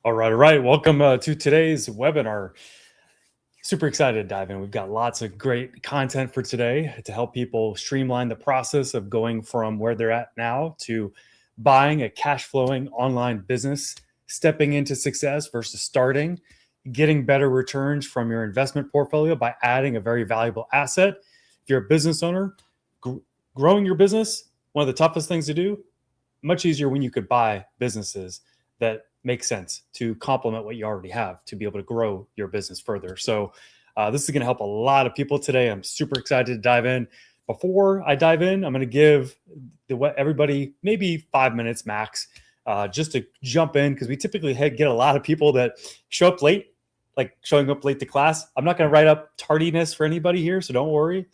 All right, all right. Welcome to today's webinar. Super excited to dive in. We've got lots of great content for today to help people streamline the process of going from where they're at now to buying a cash flowing online business, stepping into success versus starting, getting better returns from your investment portfolio by adding a very valuable asset. If you're a business owner, growing your business, one of the toughest things to do, much easier when you could buy businesses that make sense to complement what you already have to be able to grow your business further. So this is going to help a lot of people today. I'm super excited to dive in. Before I dive in, I'm going to give everybody maybe 5 minutes max just to jump in, because we typically get a lot of people that show up late, like showing up late to class. I'm not going to write up tardiness for anybody here, so don't worry.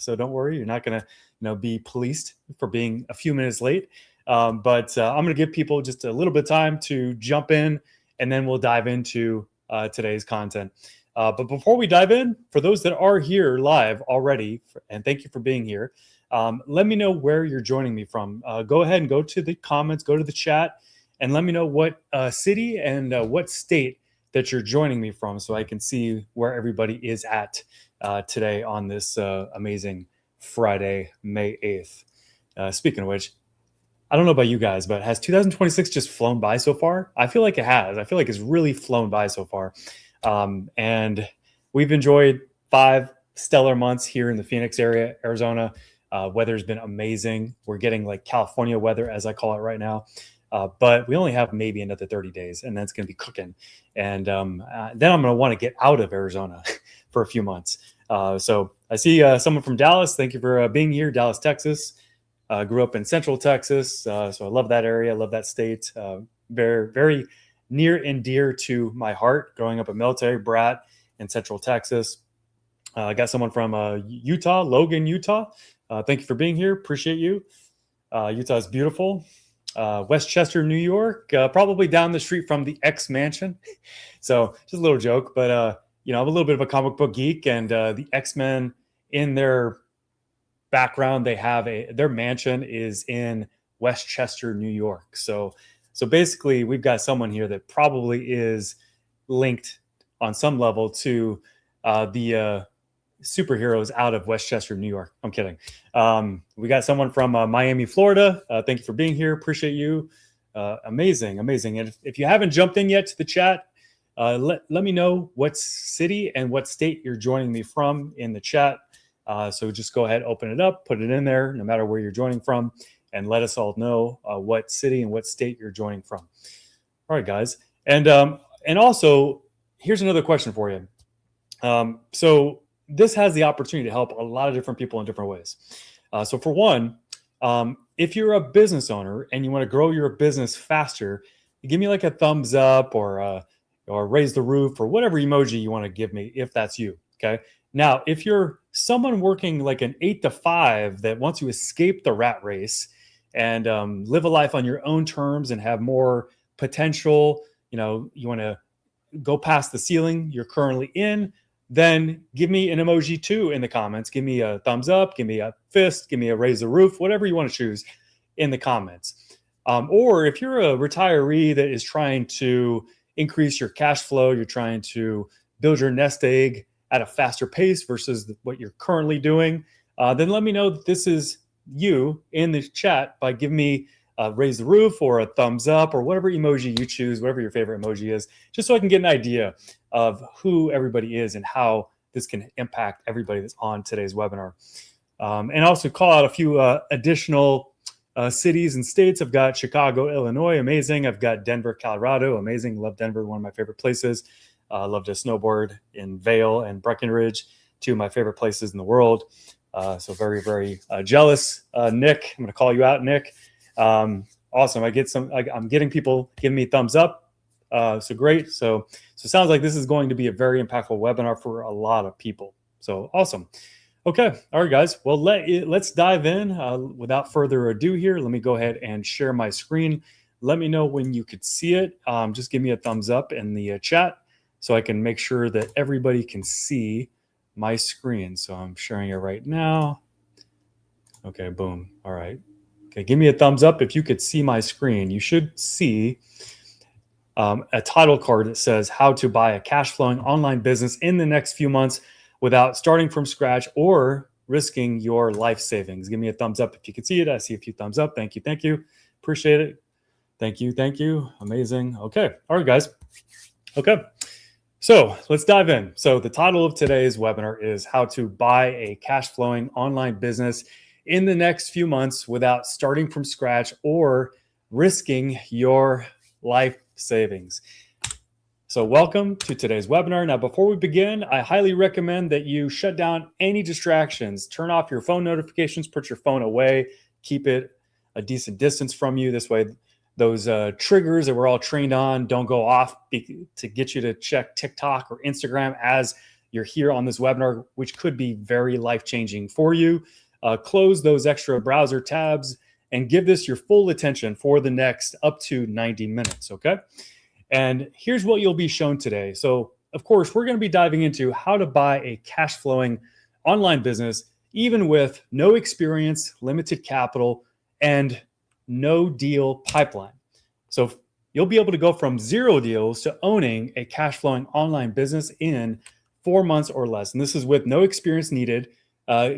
You're not going to be policed for being a few minutes late. But I'm going to give people just a little bit of time to jump in, and then we'll dive into today's content. But before we dive in, for those that are here live already, and thank you for being here, let me know where you're joining me from. Go ahead and go to the comments, go to the chat, and let me know what city and what state that you're joining me from, so I can see where everybody is at today on this amazing Friday, May 8th. Speaking of which, I don't know about you guys, but has 2026 just flown by so far? I feel like it has. I feel like it's really flown by so far. And we've enjoyed 5 stellar months here in the Phoenix area, Arizona. Weather's been amazing. We're getting like California weather, as I call it right now. But we only have maybe another 30 days, and then it's going to be cooking. And then I'm going to want to get out of Arizona for a few months. So I see someone from Dallas. Thank you for being here, Dallas, Texas. Grew up in Central Texas, so I love that area. I love that state. Very, very near and dear to my heart. Growing up a military brat in Central Texas. I got someone from Utah, Logan, Utah. Thank you for being here. Appreciate you. Utah is beautiful. Westchester, New York, probably down the street from the X Mansion. So just a little joke, but I'm a little bit of a comic book geek, and the X-Men in their background, they have their mansion is in Westchester, New York. So basically, we've got someone here that probably is linked on some level to the superheroes out of Westchester, New York. I'm kidding. We got someone from Miami, Florida. Thank you for being here. Appreciate you. Amazing. And if you haven't jumped in yet to the chat, let me know what city and what state you're joining me from in the chat. So just go ahead, open it up, put it in there, no matter where you're joining from, and let us all know what city and what state you're joining from. All right, guys. And also, here's another question for you. So this has the opportunity to help a lot of different people in different ways. So for one, if you're a business owner and you want to grow your business faster, give me like a thumbs up or raise the roof or whatever emoji you want to give me if that's you. Okay. Now, if you're someone working like an 8 to 5 that wants to escape the rat race and live a life on your own terms and have more potential, you want to go past the ceiling you're currently in, then give me an emoji too in the comments. Give me a thumbs up, give me a fist, give me a raise the roof, whatever you want to choose in the comments. Or if you're a retiree that is trying to increase your cash flow, you're trying to build your nest egg at a faster pace versus what you're currently doing, then let me know that this is you in the chat by giving me a raise the roof or a thumbs up or whatever emoji you choose, whatever your favorite emoji is, just so I can get an idea of who everybody is and how this can impact everybody that's on today's webinar. And also call out a few additional cities and states. I've got Chicago, Illinois, amazing. I've got Denver, Colorado, amazing. Love Denver, one of my favorite places. Love to snowboard in Vail and Breckenridge, 2 of my favorite places in the world. So very, very jealous. Nick, I'm going to call you out, Nick. Awesome. I'm getting people giving me thumbs up. So great. So it sounds like this is going to be a very impactful webinar for a lot of people. So awesome. Okay. All right, guys. Well, let's dive in without further ado here. Let me go ahead and share my screen. Let me know when you could see it. Just give me a thumbs up in the chat, so I can make sure that everybody can see my screen. So I'm sharing it right now. Okay, boom. All right. Okay, give me a thumbs up if you could see my screen. You should see a title card that says how to buy a cash flowing online business in the next few months without starting from scratch or risking your life savings. Give me a thumbs up if you can see it. I see a few thumbs up. Thank you. Thank you. Appreciate it. Thank you. Thank you. Amazing. Okay. All right, guys. Okay. So let's dive in. So the title of today's webinar is how to buy a cash flowing online business in the next few months without starting from scratch or risking your life savings. So welcome to today's webinar. Now, before we begin, I highly recommend that you shut down any distractions, turn off your phone notifications, put your phone away, keep it a decent distance from you. This way, those triggers that we're all trained on don't go off to get you to check TikTok or Instagram as you're here on this webinar, which could be very life-changing for you. Close those extra browser tabs and give this your full attention for the next up to 90 minutes, okay? And here's what you'll be shown today. So, of course, we're going to be diving into how to buy a cash flowing online business, even with no experience, limited capital, and no deal pipeline. So you'll be able to go from 0 deals to owning a cash flowing online business in 4 months or less. And this is with no experience needed.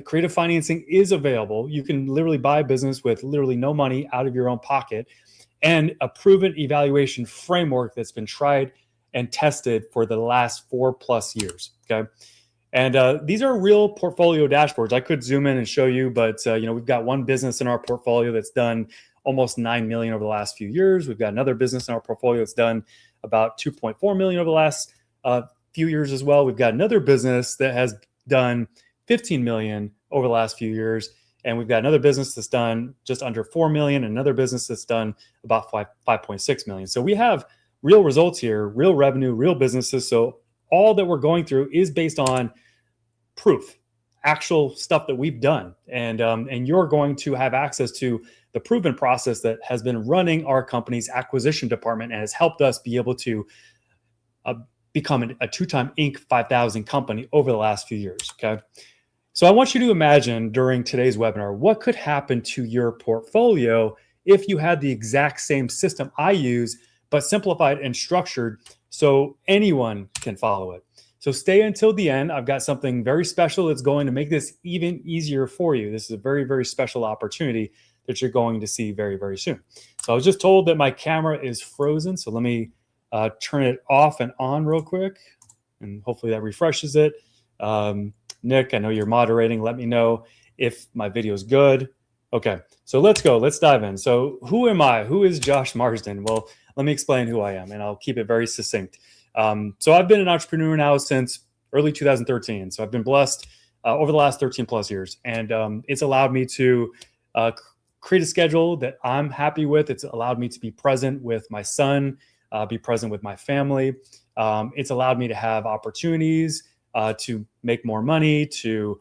Creative financing is available. You can literally buy a business with literally no money out of your own pocket, and a proven evaluation framework that's been tried and tested for the last 4+ years. Okay. And these are real portfolio dashboards. I could zoom in and show you, but we've got one business in our portfolio that's done almost 9 million over the last few years. We've got another business in our portfolio that's done about 2.4 million over the last few years as well. We've got another business that has done 15 million over the last few years. And we've got another business that's done just under 4 million, another business that's done about 5.6 million. So we have real results here, real revenue, real businesses. So all that we're going through is based on proof, actual stuff that we've done. And you're going to have access to the proven process that has been running our company's acquisition department and has helped us be able to become a 2-time Inc. 5000 company over the last few years, okay? So I want you to imagine during today's webinar, what could happen to your portfolio if you had the exact same system I use, but simplified and structured so anyone can follow it. So stay until the end. I've got something very special that's going to make this even easier for you. This is a very, very special opportunity that you're going to see very, very soon. So I was just told that my camera is frozen. So let me turn it off and on real quick, and hopefully that refreshes it. Nick, I know you're moderating. Let me know if my video is good. Okay, so let's go. Let's dive in. So who am I? Who is Josh Marsden? Well, let me explain who I am, and I'll keep it very succinct. So I've been an entrepreneur now since early 2013. So I've been blessed over the last 13+ years, and it's allowed me to create a schedule that I'm happy with. It's allowed me to be present with my son, be present with my family. It's allowed me to have opportunities to make more money, to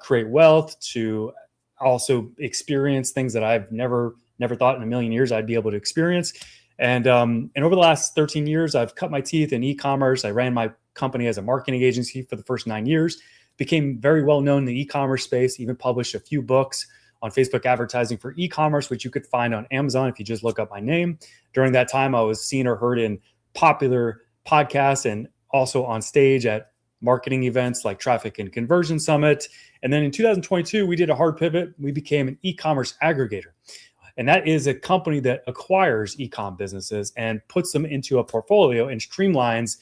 create wealth, to also experience things that I've never thought in a million years I'd be able to experience. And over the last 13 years, I've cut my teeth in e-commerce. I ran my company as a marketing agency for the first 9 years, became very well known in the e-commerce space, even published a few books on Facebook advertising for e-commerce, which you could find on Amazon if you just look up my name. During that time, I was seen or heard in popular podcasts and also on stage at marketing events like Traffic and Conversion Summit. And then in 2022, we did a hard pivot. We became an e-commerce aggregator. And that is a company that acquires e-com businesses and puts them into a portfolio and streamlines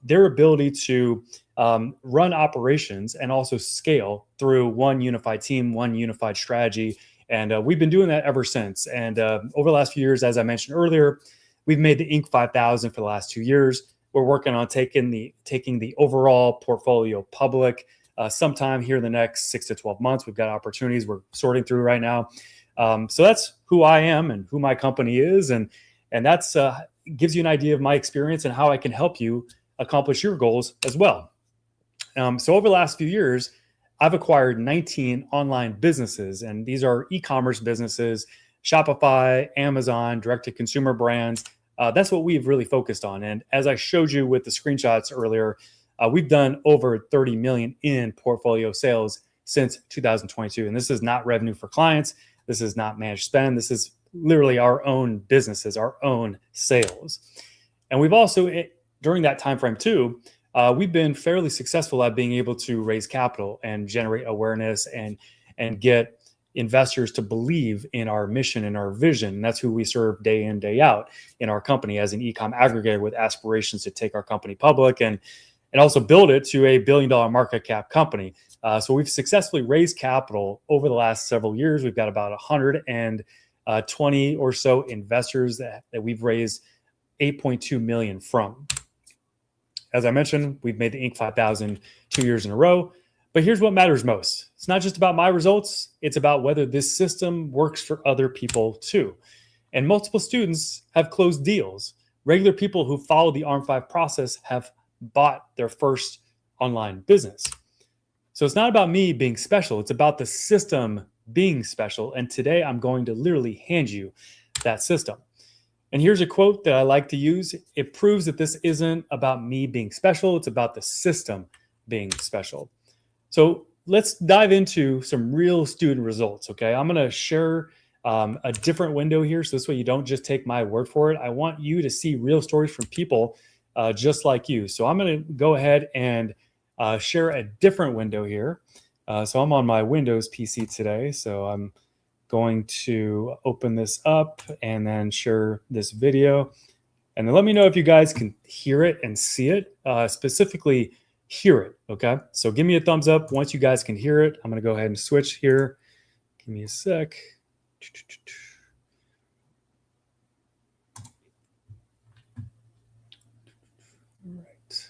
their ability to run operations and also scale through one unified team, one unified strategy. And we've been doing that ever since. And over the last few years, as I mentioned earlier, we've made the Inc. 5000 for the last 2 years. We're working on taking the overall portfolio public sometime here in the next 6 to 12 months. We've got opportunities we're sorting through right now. So that's who I am and who my company is. And that's gives you an idea of my experience and how I can help you accomplish your goals as well. So over the last few years, I've acquired 19 online businesses, and these are e-commerce businesses, Shopify, Amazon, direct-to-consumer brands. That's what we've really focused on. And as I showed you with the screenshots earlier, we've done over 30 million in portfolio sales since 2022. And this is not revenue for clients. This is not managed spend. This is literally our own businesses, our own sales. And we've also, during that time frame too, we've been fairly successful at being able to raise capital and generate awareness and get investors to believe in our mission and our vision. And that's who we serve day in, day out in our company as an e-com aggregator with aspirations to take our company public and also build it to a $1 billion market cap company. So we've successfully raised capital over the last several years. We've got about 120 or so investors that we've raised 8.2 million from. As I mentioned, we've made the Inc. 5000 2 years in a row. But here's what matters most. It's not just about my results. It's about whether this system works for other people too. And multiple students have closed deals. Regular people who follow the ARM5 process have bought their first online business. So it's not about me being special. It's about the system being special. And today I'm going to literally hand you that system. And here's a quote that I like to use. It proves that this isn't about me being special. It's about the system being special. So let's dive into some real student results, okay? I'm going to share a different window here, so this way you don't just take my word for it. I want you to see real stories from people just like you. So I'm going to go ahead and share a different window here. So I'm on my Windows PC today, so I'm going to open this up and then share this video. And then let me know if you guys can hear it and see it, specifically hear it, okay? So give me a thumbs up once you guys can hear it. I'm gonna go ahead and switch here. Give me a sec. All right.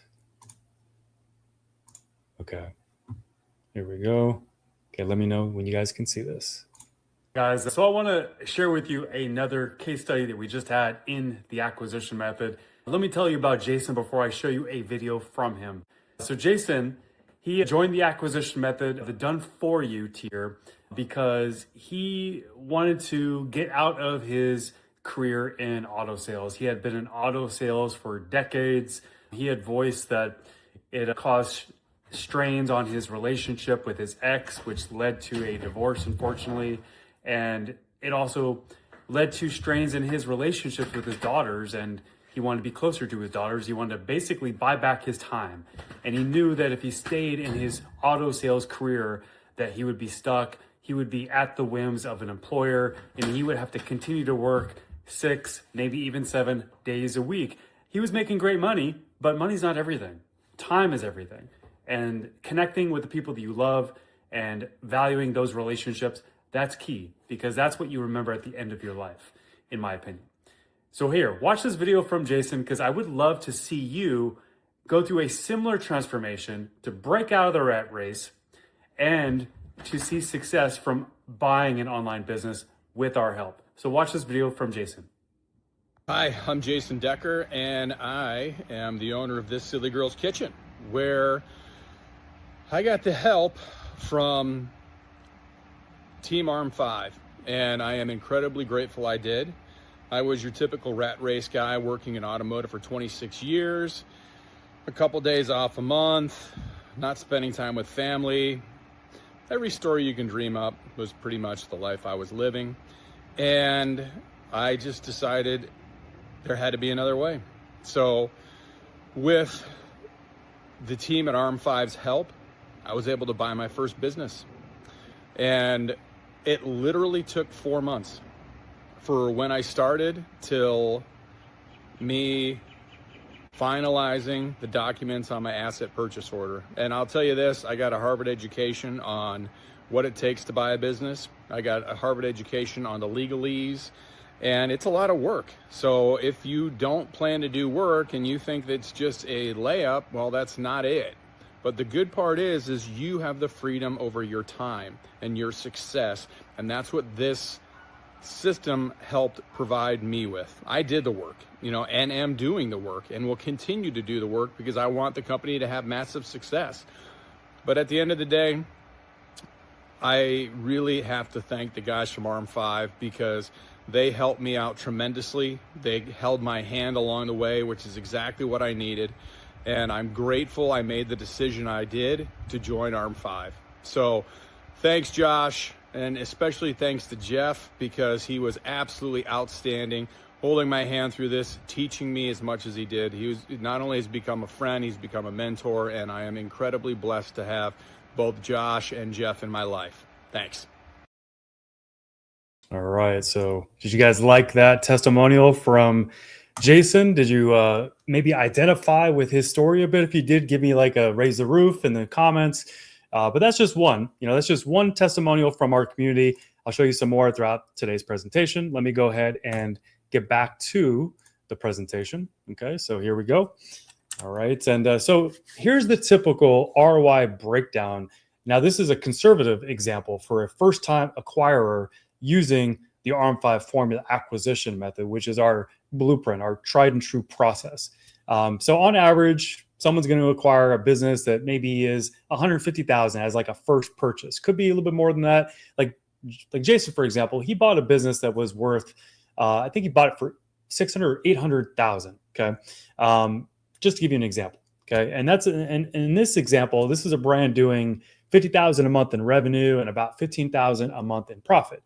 Okay, here we go. Okay, let me know when you guys can see this. Guys, so I want to share with you another case study that we just had in the acquisition method. Let me tell you about Jason before I show you a video from him. So Jason, he joined the acquisition method, the done for you tier, because he wanted to get out of his career in auto sales. He had been in auto sales for decades. He had voiced that it caused strains on his relationship with his ex, which led to a divorce, unfortunately. And it also led to strains in his relationships with his daughters, and he wanted to be closer to his daughters. He wanted to basically buy back his time. And he knew that if he stayed in his auto sales career, that he would be stuck. He would be at the whims of an employer, and he would have to continue to work 6, maybe even 7 days a week. He was making great money, but money's not everything. Time is everything. And connecting with the people that you love and valuing those relationships, that's key, because that's what you remember at the end of your life, in my opinion. So here, watch this video from Jason, because I would love to see you go through a similar transformation to break out of the rat race and to see success from buying an online business with our help. So watch this video from Jason. Hi, I'm Jason Decker, and I am the owner of This Silly Girl's Kitchen, where I got the help from Team ARM5, and I am incredibly grateful I did. I was your typical rat race guy working in automotive for 26 years, a couple days off a month, not spending time with family. Every story you can dream up was pretty much the life I was living. And I just decided there had to be another way. So with the team at ARM5's help, I was able to buy my first business. And it literally took 4 months for when I started till me finalizing the documents on my asset purchase order. And I'll tell you this, I got a Harvard education on what it takes to buy a business. I got a Harvard education on the legalese, and it's a lot of work. So if you don't plan to do work and you think that's just a layup, well, that's not it. But the good part is you have the freedom over your time and your success. And that's what this system helped provide me with. I did the work, and am doing the work and will continue to do the work because I want the company to have massive success. But at the end of the day, I really have to thank the guys from ARM5 because they helped me out tremendously. They held my hand along the way, which is exactly what I needed. And I'm grateful I made the decision I did to join ARM5. So thanks, Josh, and especially thanks to Jeff, because he was absolutely outstanding holding my hand through this, teaching me as much as he did. He was not only has become a friend, he's become a mentor, and I am incredibly blessed to have both Josh and Jeff in my life. Thanks. All right. So did you guys like that testimonial from Jason? Did you maybe identify with his story a bit? If you did, give me like a raise the roof in the comments. But that's just one. That's just one testimonial from our community. I'll show you some more throughout today's presentation. Let me go ahead and get back to the presentation. Okay, so here we go. All right, and so here's the typical ROI breakdown. Now, this is a conservative example for a first-time acquirer using the RM5 formula acquisition method, which is our blueprint, our tried and true process. So on average, someone's going to acquire a business that maybe is 150,000 as like a first purchase. Could be a little bit more than that. Like Jason, for example, he bought a business that was worth, I think he bought it for 600 or 800,000. Okay. Just to give you an example. Okay. And in this example, this is a brand doing 50,000 a month in revenue and about 15,000 a month in profit.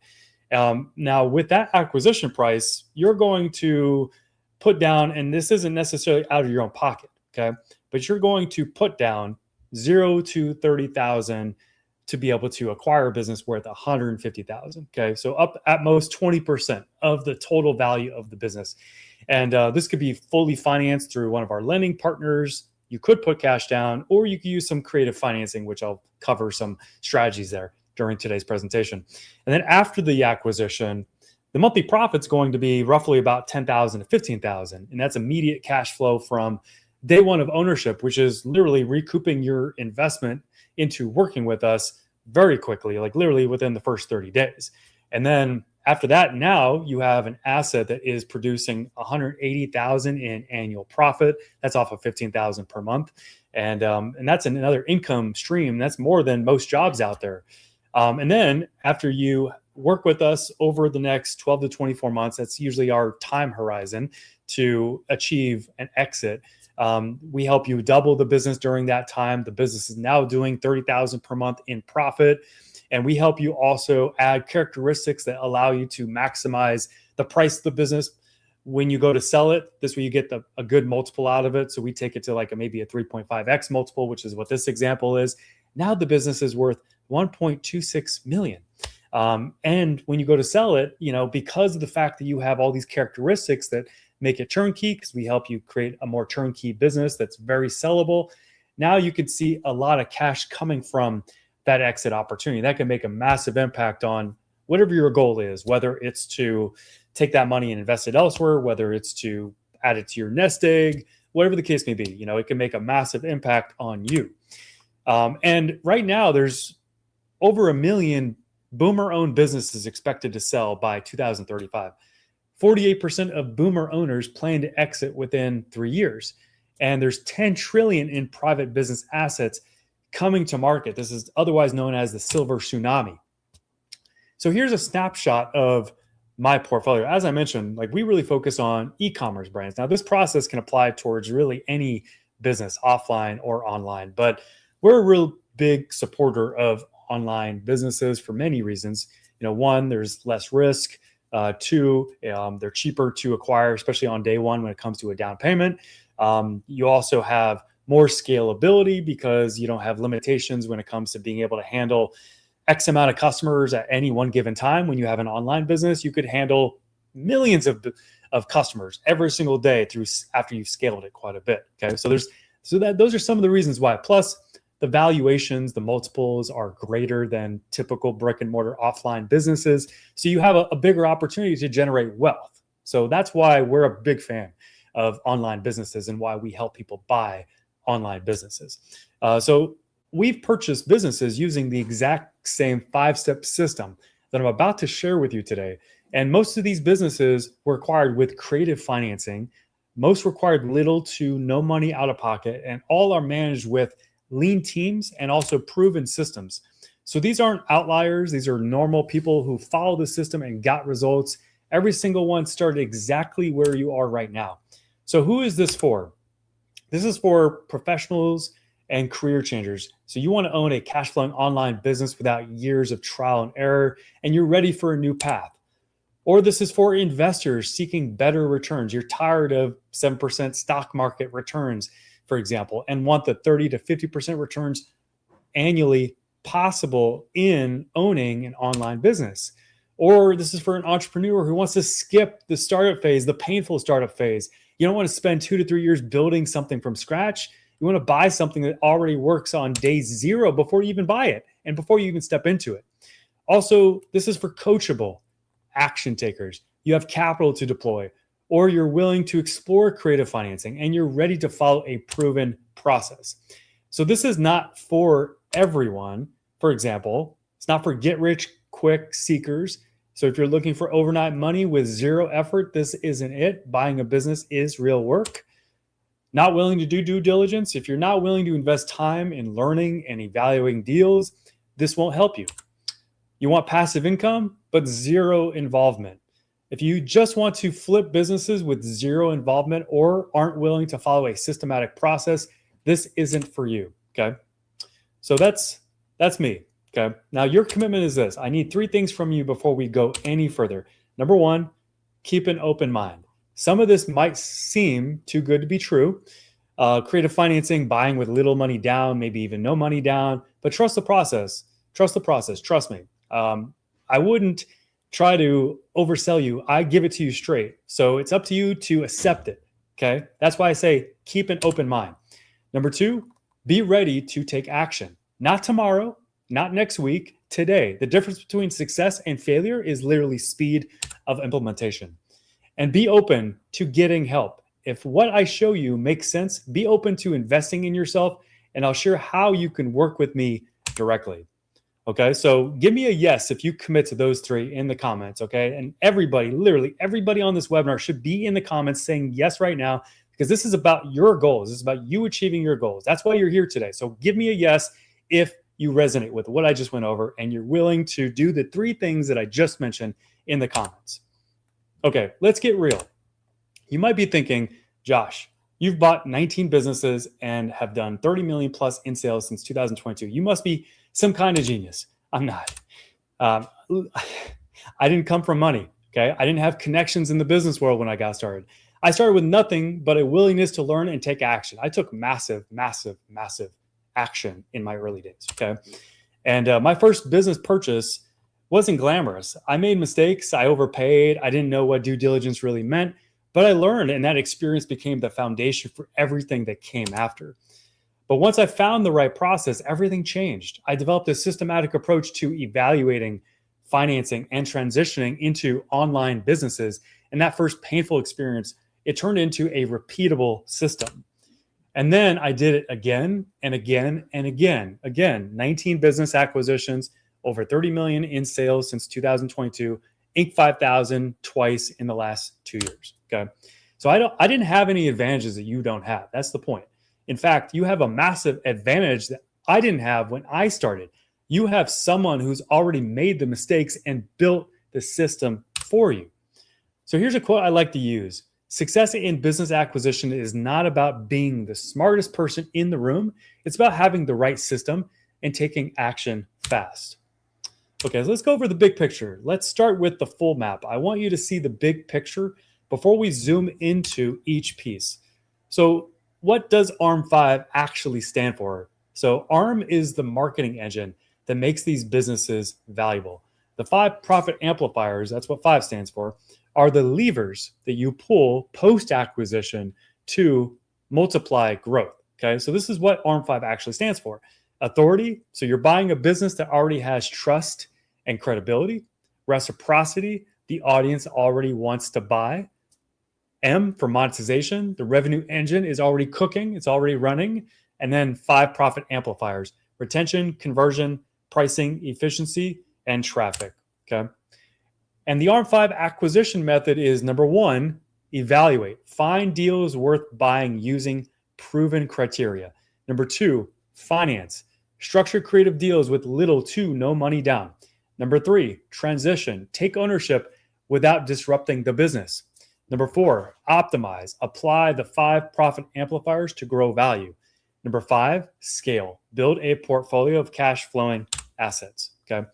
Now with that acquisition price, you're going to put down, and this isn't necessarily out of your own pocket. Okay. But you're going to put down 0 to 30,000 to be able to acquire a business worth 150,000. Okay. So up at most 20% of the total value of the business. And this could be fully financed through one of our lending partners. You could put cash down, or you could use some creative financing, which I'll cover some strategies there during today's presentation. And then after the acquisition, the monthly profit's going to be roughly about 10,000 to 15,000. And that's immediate cash flow from day one of ownership, which is literally recouping your investment into working with us very quickly, like literally within the first 30 days. And then after that, now you have an asset that is producing 180,000 in annual profit. That's off of 15,000 per month. And that's another income stream. That's more than most jobs out there. And then after you work with us over the next 12 to 24 months, that's usually our time horizon to achieve an exit. We help you double the business during that time. The business is now doing 30,000 per month in profit. And we help you also add characteristics that allow you to maximize the price of the business when you go to sell it. This way you get a good multiple out of it. So we take it to like maybe a 3.5x multiple, which is what this example is. Now the business is worth 1.26 million. And when you go to sell it, because of the fact that you have all these characteristics that make it turnkey, because we help you create a more turnkey business that's very sellable, now you can see a lot of cash coming from that exit opportunity. That can make a massive impact on whatever your goal is, whether it's to take that money and invest it elsewhere, whether it's to add it to your nest egg, whatever the case may be. It can make a massive impact on you. And right now, there's over 1 million boomer-owned businesses expected to sell by 2035. 48% of boomer owners plan to exit within 3 years. And there's 10 trillion in private business assets coming to market. This is otherwise known as the silver tsunami. So here's a snapshot of my portfolio. As I mentioned, we really focus on e-commerce brands. Now, this process can apply towards really any business, offline or online, but we're a real big supporter of online businesses for many reasons. One, there's less risk. Two, they're cheaper to acquire, especially on day one when it comes to a down payment. You also have more scalability because you don't have limitations when it comes to being able to handle X amount of customers at any one given time. When you have an online business, you could handle millions of customers every single day after you've scaled it quite a bit. Okay, those are some of the reasons why. Plus, the valuations, the multiples are greater than typical brick and mortar offline businesses. So you have a bigger opportunity to generate wealth. So that's why we're a big fan of online businesses and why we help people buy online businesses. So we've purchased businesses using the exact same 5-step system that I'm about to share with you today. And most of these businesses were acquired with creative financing. Most required little to no money out of pocket, and all are managed with lean teams and also proven systems. So these aren't outliers. These are normal people who follow the system and got results. Every single one started exactly where you are right now. So who is this for? This is for professionals and career changers. So you want to own a cash flowing online business without years of trial and error, and you're ready for a new path. Or this is for investors seeking better returns. You're tired of 7% stock market returns, for example, and want the 30 to 50% returns annually possible in owning an online business. Or this is for an entrepreneur who wants to skip the startup phase, the painful startup phase. You don't want to spend 2 to 3 years building something from scratch. You want to buy something that already works on day zero before you even buy it and before you even step into it. Also, this is for coachable action takers. You have capital to deploy, or you're willing to explore creative financing and you're ready to follow a proven process. So this is not for everyone. For example, it's not for get rich quick seekers. So if you're looking for overnight money with zero effort, this isn't it. Buying a business is real work. Not willing to do due diligence. If you're not willing to invest time in learning and evaluating deals, this won't help you. You want passive income, but zero involvement. If you just want to flip businesses with zero involvement or aren't willing to follow a systematic process, this isn't for you. Okay. So that's me. Okay. Now your commitment is this. I need 3 things from you before we go any further. Number 1, keep an open mind. Some of this might seem too good to be true. Creative financing, buying with little money down, maybe even no money down, but trust the process. Trust the process. Trust me. I wouldn't try to oversell you. I give it to you straight. So it's up to you to accept it. Okay. That's why I say keep an open mind. Number 2, be ready to take action. Not tomorrow, not next week, today. The difference between success and failure is literally speed of implementation. And be open to getting help. If what I show you makes sense, be open to investing in yourself, and I'll share how you can work with me directly. Okay, so give me a yes if you commit to those 3 in the comments. Okay, and everybody, literally everybody on this webinar should be in the comments saying yes right now, because this is about your goals. This is about you achieving your goals. That's why you're here today. So give me a yes if you resonate with what I just went over and you're willing to do the 3 things that I just mentioned in the comments. Okay, let's get real. You might be thinking, Josh, you've bought 19 businesses and have done 30 million plus in sales since 2022. You must be some kind of genius. I'm not. I didn't come from money. Okay. I didn't have connections in the business world when I got started. I started with nothing but a willingness to learn and take action. I took massive action in my early days. Okay. And my first business purchase wasn't glamorous. I made mistakes. I overpaid. I didn't know what due diligence really meant, but I learned, and that experience became the foundation for everything that came after. But once I found the right process, everything changed. I developed a systematic approach to evaluating, financing, and transitioning into online businesses. And that first painful experience, it turned into a repeatable system. And then I did it again and again and again. Again, 19 business acquisitions, over 30 million in sales since 2022, Inc. 5000 twice in the last 2 years. Okay. So I didn't have any advantages that you don't have. That's the point. In fact, you have a massive advantage that I didn't have when I started. You have someone who's already made the mistakes and built the system for you. So here's a quote I like to use. Success in business acquisition is not about being the smartest person in the room. It's about having the right system and taking action fast. Okay, so let's go over the big picture. Let's start with the full map. I want you to see the big picture before we zoom into each piece. So what does ARM5 actually stand for? So ARM is the marketing engine that makes these businesses valuable. The 5 profit amplifiers, that's what 5 stands for, are the levers that you pull post-acquisition to multiply growth. Okay, so this is what ARM5 actually stands for. Authority, so you're buying a business that already has trust and credibility. Reciprocity, the audience already wants to buy. M for monetization, the revenue engine is already cooking, it's already running. And then 5 profit amplifiers, retention, conversion, pricing, efficiency, and traffic. Okay. And the ARM5 acquisition method is number 1, evaluate. Find deals worth buying using proven criteria. Number 2, finance. Structure creative deals with little to no money down. Number 3, transition. Take ownership without disrupting the business. Number 4, optimize. Apply the 5 profit amplifiers to grow value. Number 5, scale. Build a portfolio of cash flowing assets. Okay.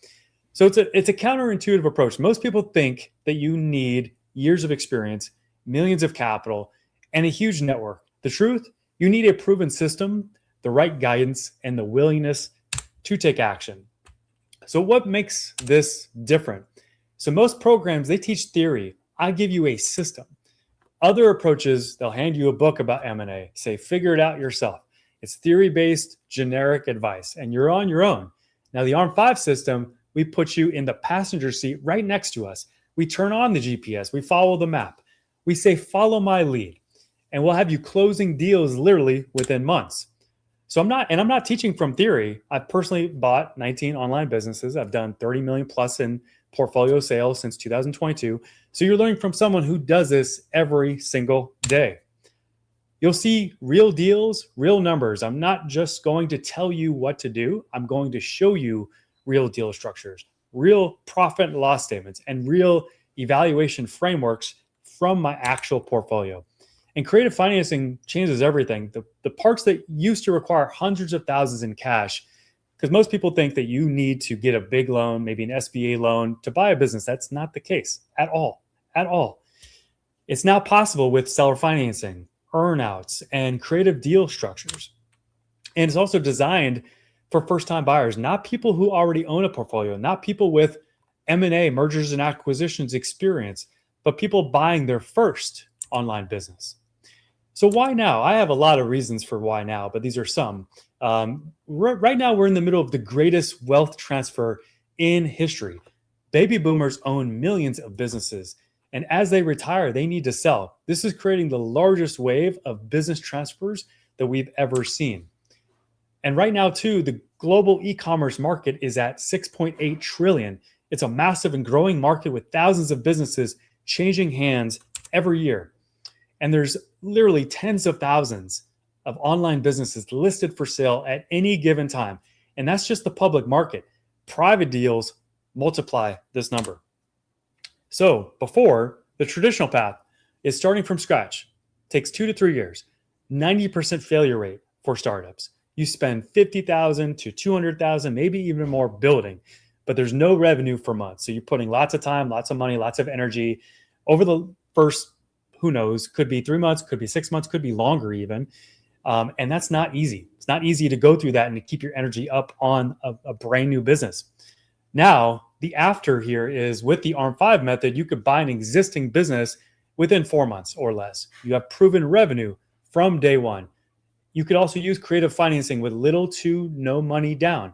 So it's a counterintuitive approach. Most people think that you need years of experience, millions of capital, and a huge network. The truth, you need a proven system, the right guidance, and the willingness to take action. So what makes this different? So most programs, they teach theory. I give you a system. Other approaches, they'll hand you a book about M&A, say figure it out yourself. It's theory-based, generic advice, and you're on your own. Now the ARM5 system, we put you in the passenger seat right next to us. We turn on the GPS, we follow the map. We say follow my lead, and we'll have you closing deals literally within months. So I'm not teaching from theory. I've personally bought 19 online businesses. I've done 30 million plus in portfolio sales since 2022. So you're learning from someone who does this every single day. You'll see real deals, real numbers. I'm not just going to tell you what to do. I'm going to show you real deal structures, real profit and loss statements, and real evaluation frameworks from my actual portfolio. And creative financing changes everything. The parts that used to require hundreds of thousands in cash, because most people think that you need to get a big loan, maybe an SBA loan to buy a business. That's not the case at all, at all. It's now possible with seller financing, earnouts, and creative deal structures. And it's also designed for first-time buyers, not people who already own a portfolio, not people with M&A, mergers and acquisitions experience, but people buying their first online business. So why now? I have a lot of reasons for why now, but these are some. Right now, we're in the middle of the greatest wealth transfer in history. Baby boomers own millions of businesses, and as they retire, they need to sell. This is creating the largest wave of business transfers that we've ever seen. And right now, too, the global e-commerce market is at 6.8 trillion. It's a massive and growing market with thousands of businesses changing hands every year. And there's literally tens of thousands of online businesses listed for sale at any given time. And that's just the public market. Private deals multiply this number. So before, the traditional path is starting from scratch. Takes 2 to 3 years. 90% failure rate for startups. You spend 50,000 to 200,000, maybe even more building, but there's no revenue for months. So you're putting lots of time, lots of money, lots of energy over the first, who knows, could be 3 months, could be 6 months, could be longer even. And that's not easy. It's not easy to go through that and to keep your energy up on a brand new business. Now, the after here is with the ARM5 method, you could buy an existing business within 4 months or less. You have proven revenue from day one. You could also use creative financing with little to no money down,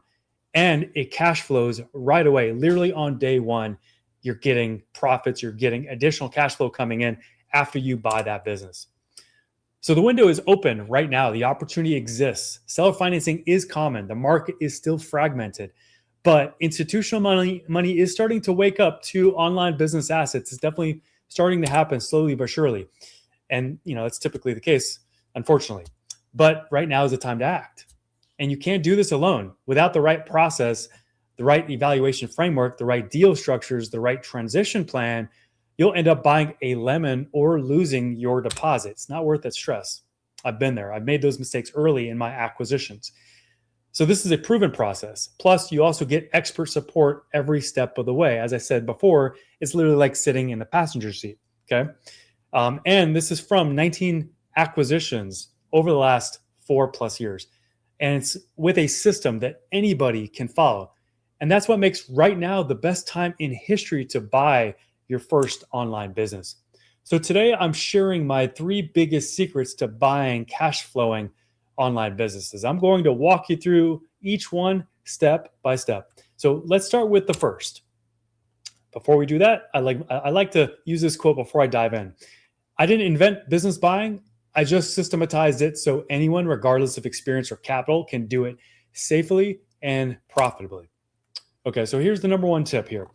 and it cash flows right away. Literally on day one, you're getting profits, you're getting additional cash flow coming in after you buy that business. So the window is open right now. The opportunity exists. Seller financing is common. The market is still fragmented, but institutional money is starting to wake up to online business assets. It's definitely starting to happen slowly but surely. And it's typically the case, unfortunately. But right now is the time to act. And you can't do this alone. Without the right process, the right evaluation framework, the right deal structures, the right transition plan, you'll end up buying a lemon or losing your deposit. It's not worth that stress. I've been there. I've made those mistakes early in my acquisitions. So this is a proven process. Plus, you also get expert support every step of the way. As I said before, it's literally like sitting in the passenger seat. Okay. And this is from 19 acquisitions over the last 4+ years. And it's with a system that anybody can follow. And that's what makes right now the best time in history to buy your first online business. So today I'm sharing my 3 biggest secrets to buying cash flowing online businesses. I'm going to walk you through each one step by step. So let's start with the first. Before we do that, I like to use this quote before I dive in. I didn't invent business buying. I just systematized it so anyone, regardless of experience or capital, can do it safely and profitably. Okay, so here's the number 1 tip here.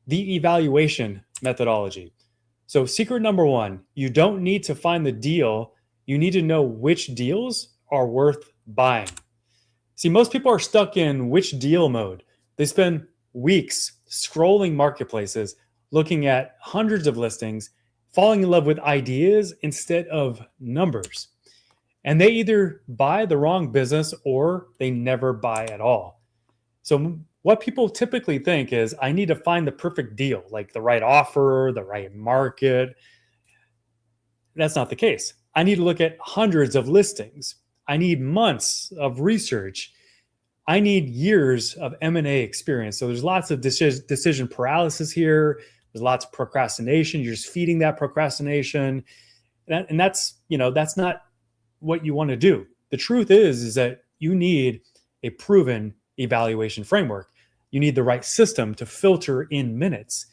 The evaluation methodology. So secret number 1, you don't need to find the deal. You need to know which deals are worth buying. See, most people are stuck in which deal mode. They spend weeks scrolling marketplaces, looking at hundreds of listings, falling in love with ideas instead of numbers. And they either buy the wrong business or they never buy at all. So what people typically think is I need to find the perfect deal, like the right offer, the right market. That's not the case. I need to look at hundreds of listings. I need months of research. I need years of M&A experience. So there's lots of decision paralysis here. There's lots of procrastination. You're just feeding that procrastination. And that's, that's not what you want to do. The truth is that you need a proven evaluation framework. You need the right system to filter in minutes.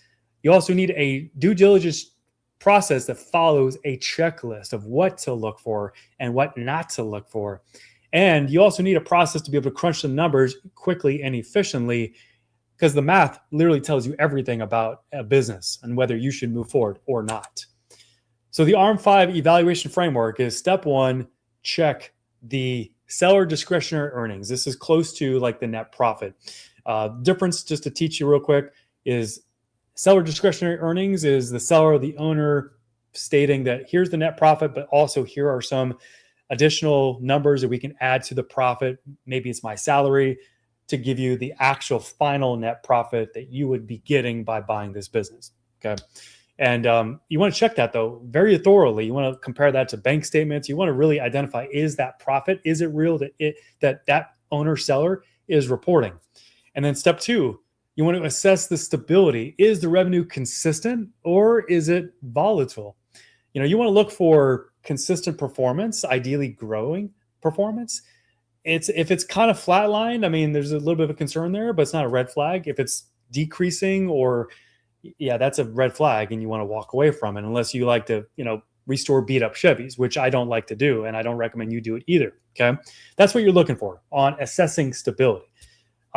You also need a due diligence process that follows a checklist of what to look for and what not to look for. And you also need a process to be able to crunch the numbers quickly and efficiently, because the math literally tells you everything about a business and whether you should move forward or not. So the ARM5 evaluation framework is step one, check the seller discretionary earnings. This is close to like the net profit. Difference, just to teach you real quick, is seller discretionary earnings is the seller or the owner stating that here's the net profit, but also here are some additional numbers that we can add to the profit. Maybe it's my salary to give you the actual final net profit that you would be getting by buying this business. Okay. And you want to check that though very thoroughly. You want to compare that to bank statements. You want to really identify, is that profit? Is it real that owner seller is reporting? And then step two, you want to assess the stability. Is the revenue consistent or is it volatile? You want to look for consistent performance, ideally growing performance. If it's kind of flatlined, I mean, there's a little bit of a concern there, but it's not a red flag. If it's decreasing that's a red flag and you want to walk away from it, unless you like to, restore beat up Chevys, which I don't like to do. And I don't recommend you do it either. Okay. That's what you're looking for on assessing stability.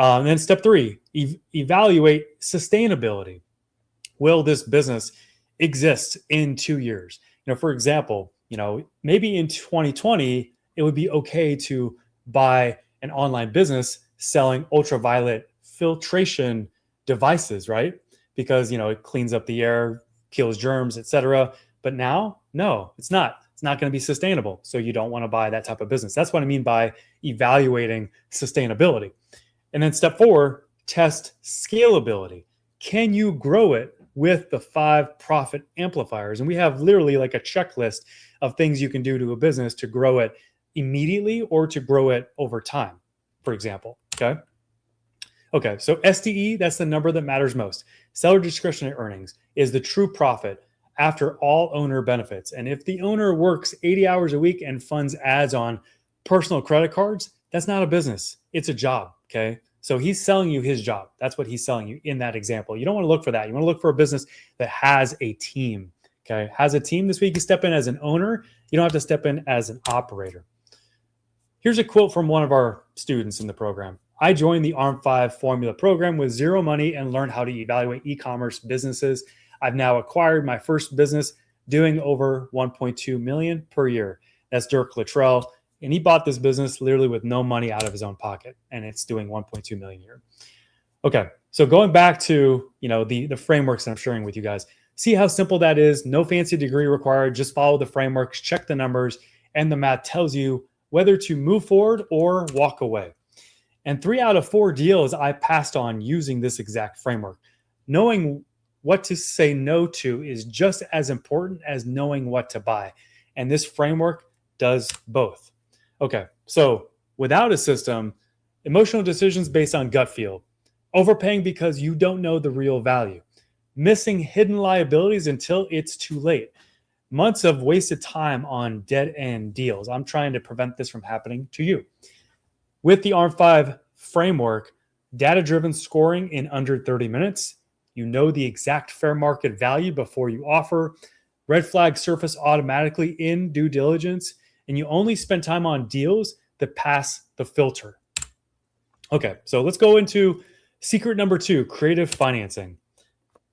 And then step three, evaluate sustainability. Will this business exist in 2 years? For example, maybe in 2020, it would be okay to buy an online business selling ultraviolet filtration devices, right? Because, it cleans up the air, kills germs, etc. But now, no, it's not. It's not going to be sustainable. So you don't want to buy that type of business. That's what I mean by evaluating sustainability. And then step four, test scalability. Can you grow it with the 5 profit amplifiers? And we have literally like a checklist of things you can do to a business to grow it immediately or to grow it over time, for example. Okay, so SDE, that's the number that matters most. Seller discretionary earnings is the true profit after all owner benefits. And if the owner works 80 hours a week and funds ads on personal credit cards, that's not a business. It's a job, okay? So he's selling you his job. That's what he's selling you in that example. You don't want to look for that. You want to look for a business that has a team, okay? Has a team. This week you step in as an owner. You don't have to step in as an operator. Here's a quote from one of our students in the program. I joined the ARM5 formula program with zero money and learned how to evaluate e-commerce businesses. I've now acquired my first business doing over 1.2 million per year. That's Dirk Luttrell. And he bought this business literally with no money out of his own pocket. And it's doing 1.2 million a year. Okay. So going back to, the frameworks that I'm sharing with you guys, see how simple that is. No fancy degree required. Just follow the frameworks, check the numbers, and the math tells you whether to move forward or walk away. And 3 out of 4 deals I passed on using this exact framework. Knowing what to say no to is just as important as knowing what to buy. And this framework does both. Okay, so without a system, emotional decisions based on gut feel, overpaying because you don't know the real value, missing hidden liabilities until it's too late, months of wasted time on dead-end deals. I'm trying to prevent this from happening to you. With the ARM5 framework, data-driven scoring in under 30 minutes, you know the exact fair market value before you offer, red flags surface automatically in due diligence, and you only spend time on deals that pass the filter. Okay, so let's go into secret number 2, creative financing.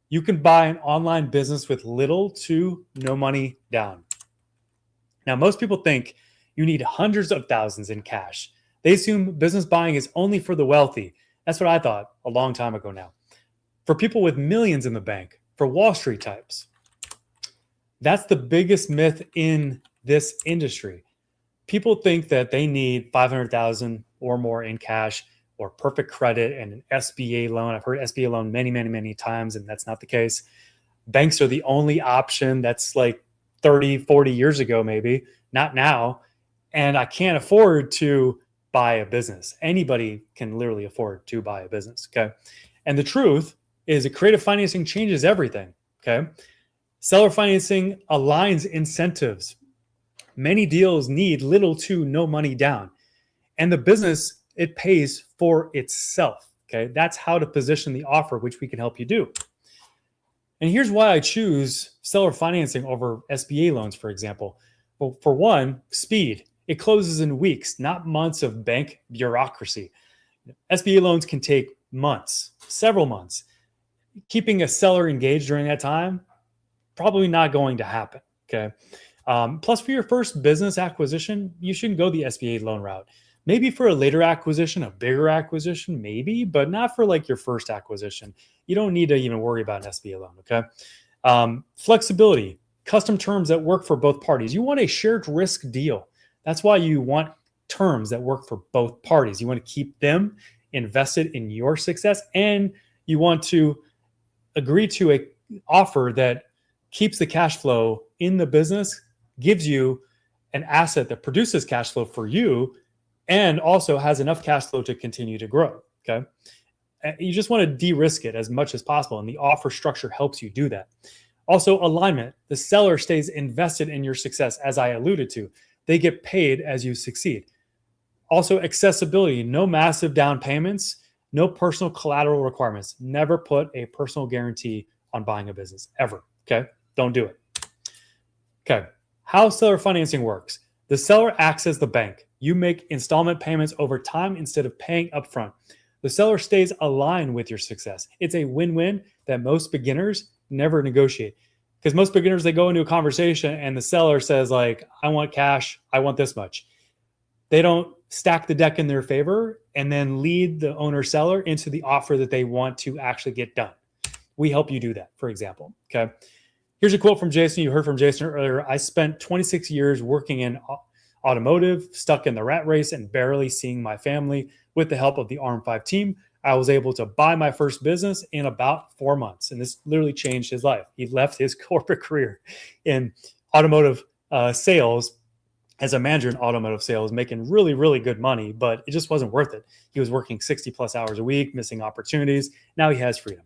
You can buy an online business with little to no money down. Now, most people think you need hundreds of thousands in cash. They assume business buying is only for the wealthy. That's what I thought a long time ago now. For people with millions in the bank, for Wall Street types. That's the biggest myth in this industry. People think that they need 500,000 or more in cash or perfect credit and an SBA loan. I've heard SBA loan many, many, many times, and that's not the case. Banks are the only option. That's like 30, 40 years ago, maybe, not now. And I can't afford to buy a business. Anybody can literally afford to buy a business. Okay. And the truth is that creative financing changes everything. Okay. Seller financing aligns incentives. Many deals need little to no money down. And the business, it pays for itself. Okay. That's how to position the offer, which we can help you do. And here's why I choose seller financing over SBA loans, for example. Well, for one, speed. It closes in weeks, not months of bank bureaucracy. SBA loans can take months, several months. Keeping a seller engaged during that time, probably not going to happen. Okay. Plus, for your first business acquisition, you shouldn't go the SBA loan route. Maybe for a later acquisition, a bigger acquisition, maybe, but not for like your first acquisition. You don't need to even worry about an SBA loan. Okay. Flexibility, custom terms that work for both parties. You want a shared risk deal. That's why you want terms that work for both parties. You want to keep them invested in your success, and you want to agree to an offer that keeps the cash flow in the business, gives you an asset that produces cash flow for you, and also has enough cash flow to continue to grow. Okay. You just want to de-risk it as much as possible, and the offer structure helps you do that. Also, alignment. The seller stays invested in your success, as I alluded to. They get paid as you succeed. Also, accessibility. No massive down payments, no personal collateral requirements. Never put a personal guarantee on buying a business, ever. Okay. Don't do it. Okay. How seller financing works. The seller acts as the bank. You make installment payments over time instead of paying upfront. The seller stays aligned with your success. It's a win-win that most beginners never negotiate. Because most beginners, they go into a conversation and the seller says like, I want cash, I want this much. They don't stack the deck in their favor and then lead the owner seller into the offer that they want to actually get done. We help you do that, for example. Okay. Here's a quote from Jason. You heard from Jason earlier. I spent 26 years working in automotive, stuck in the rat race and barely seeing my family. With the help of the ARM5 team, I was able to buy my first business in about 4 months. And this literally changed his life. He left his corporate career in automotive sales as a manager in automotive sales, making really, really good money, but it just wasn't worth it. He was working 60 plus hours a week, missing opportunities. Now he has freedom.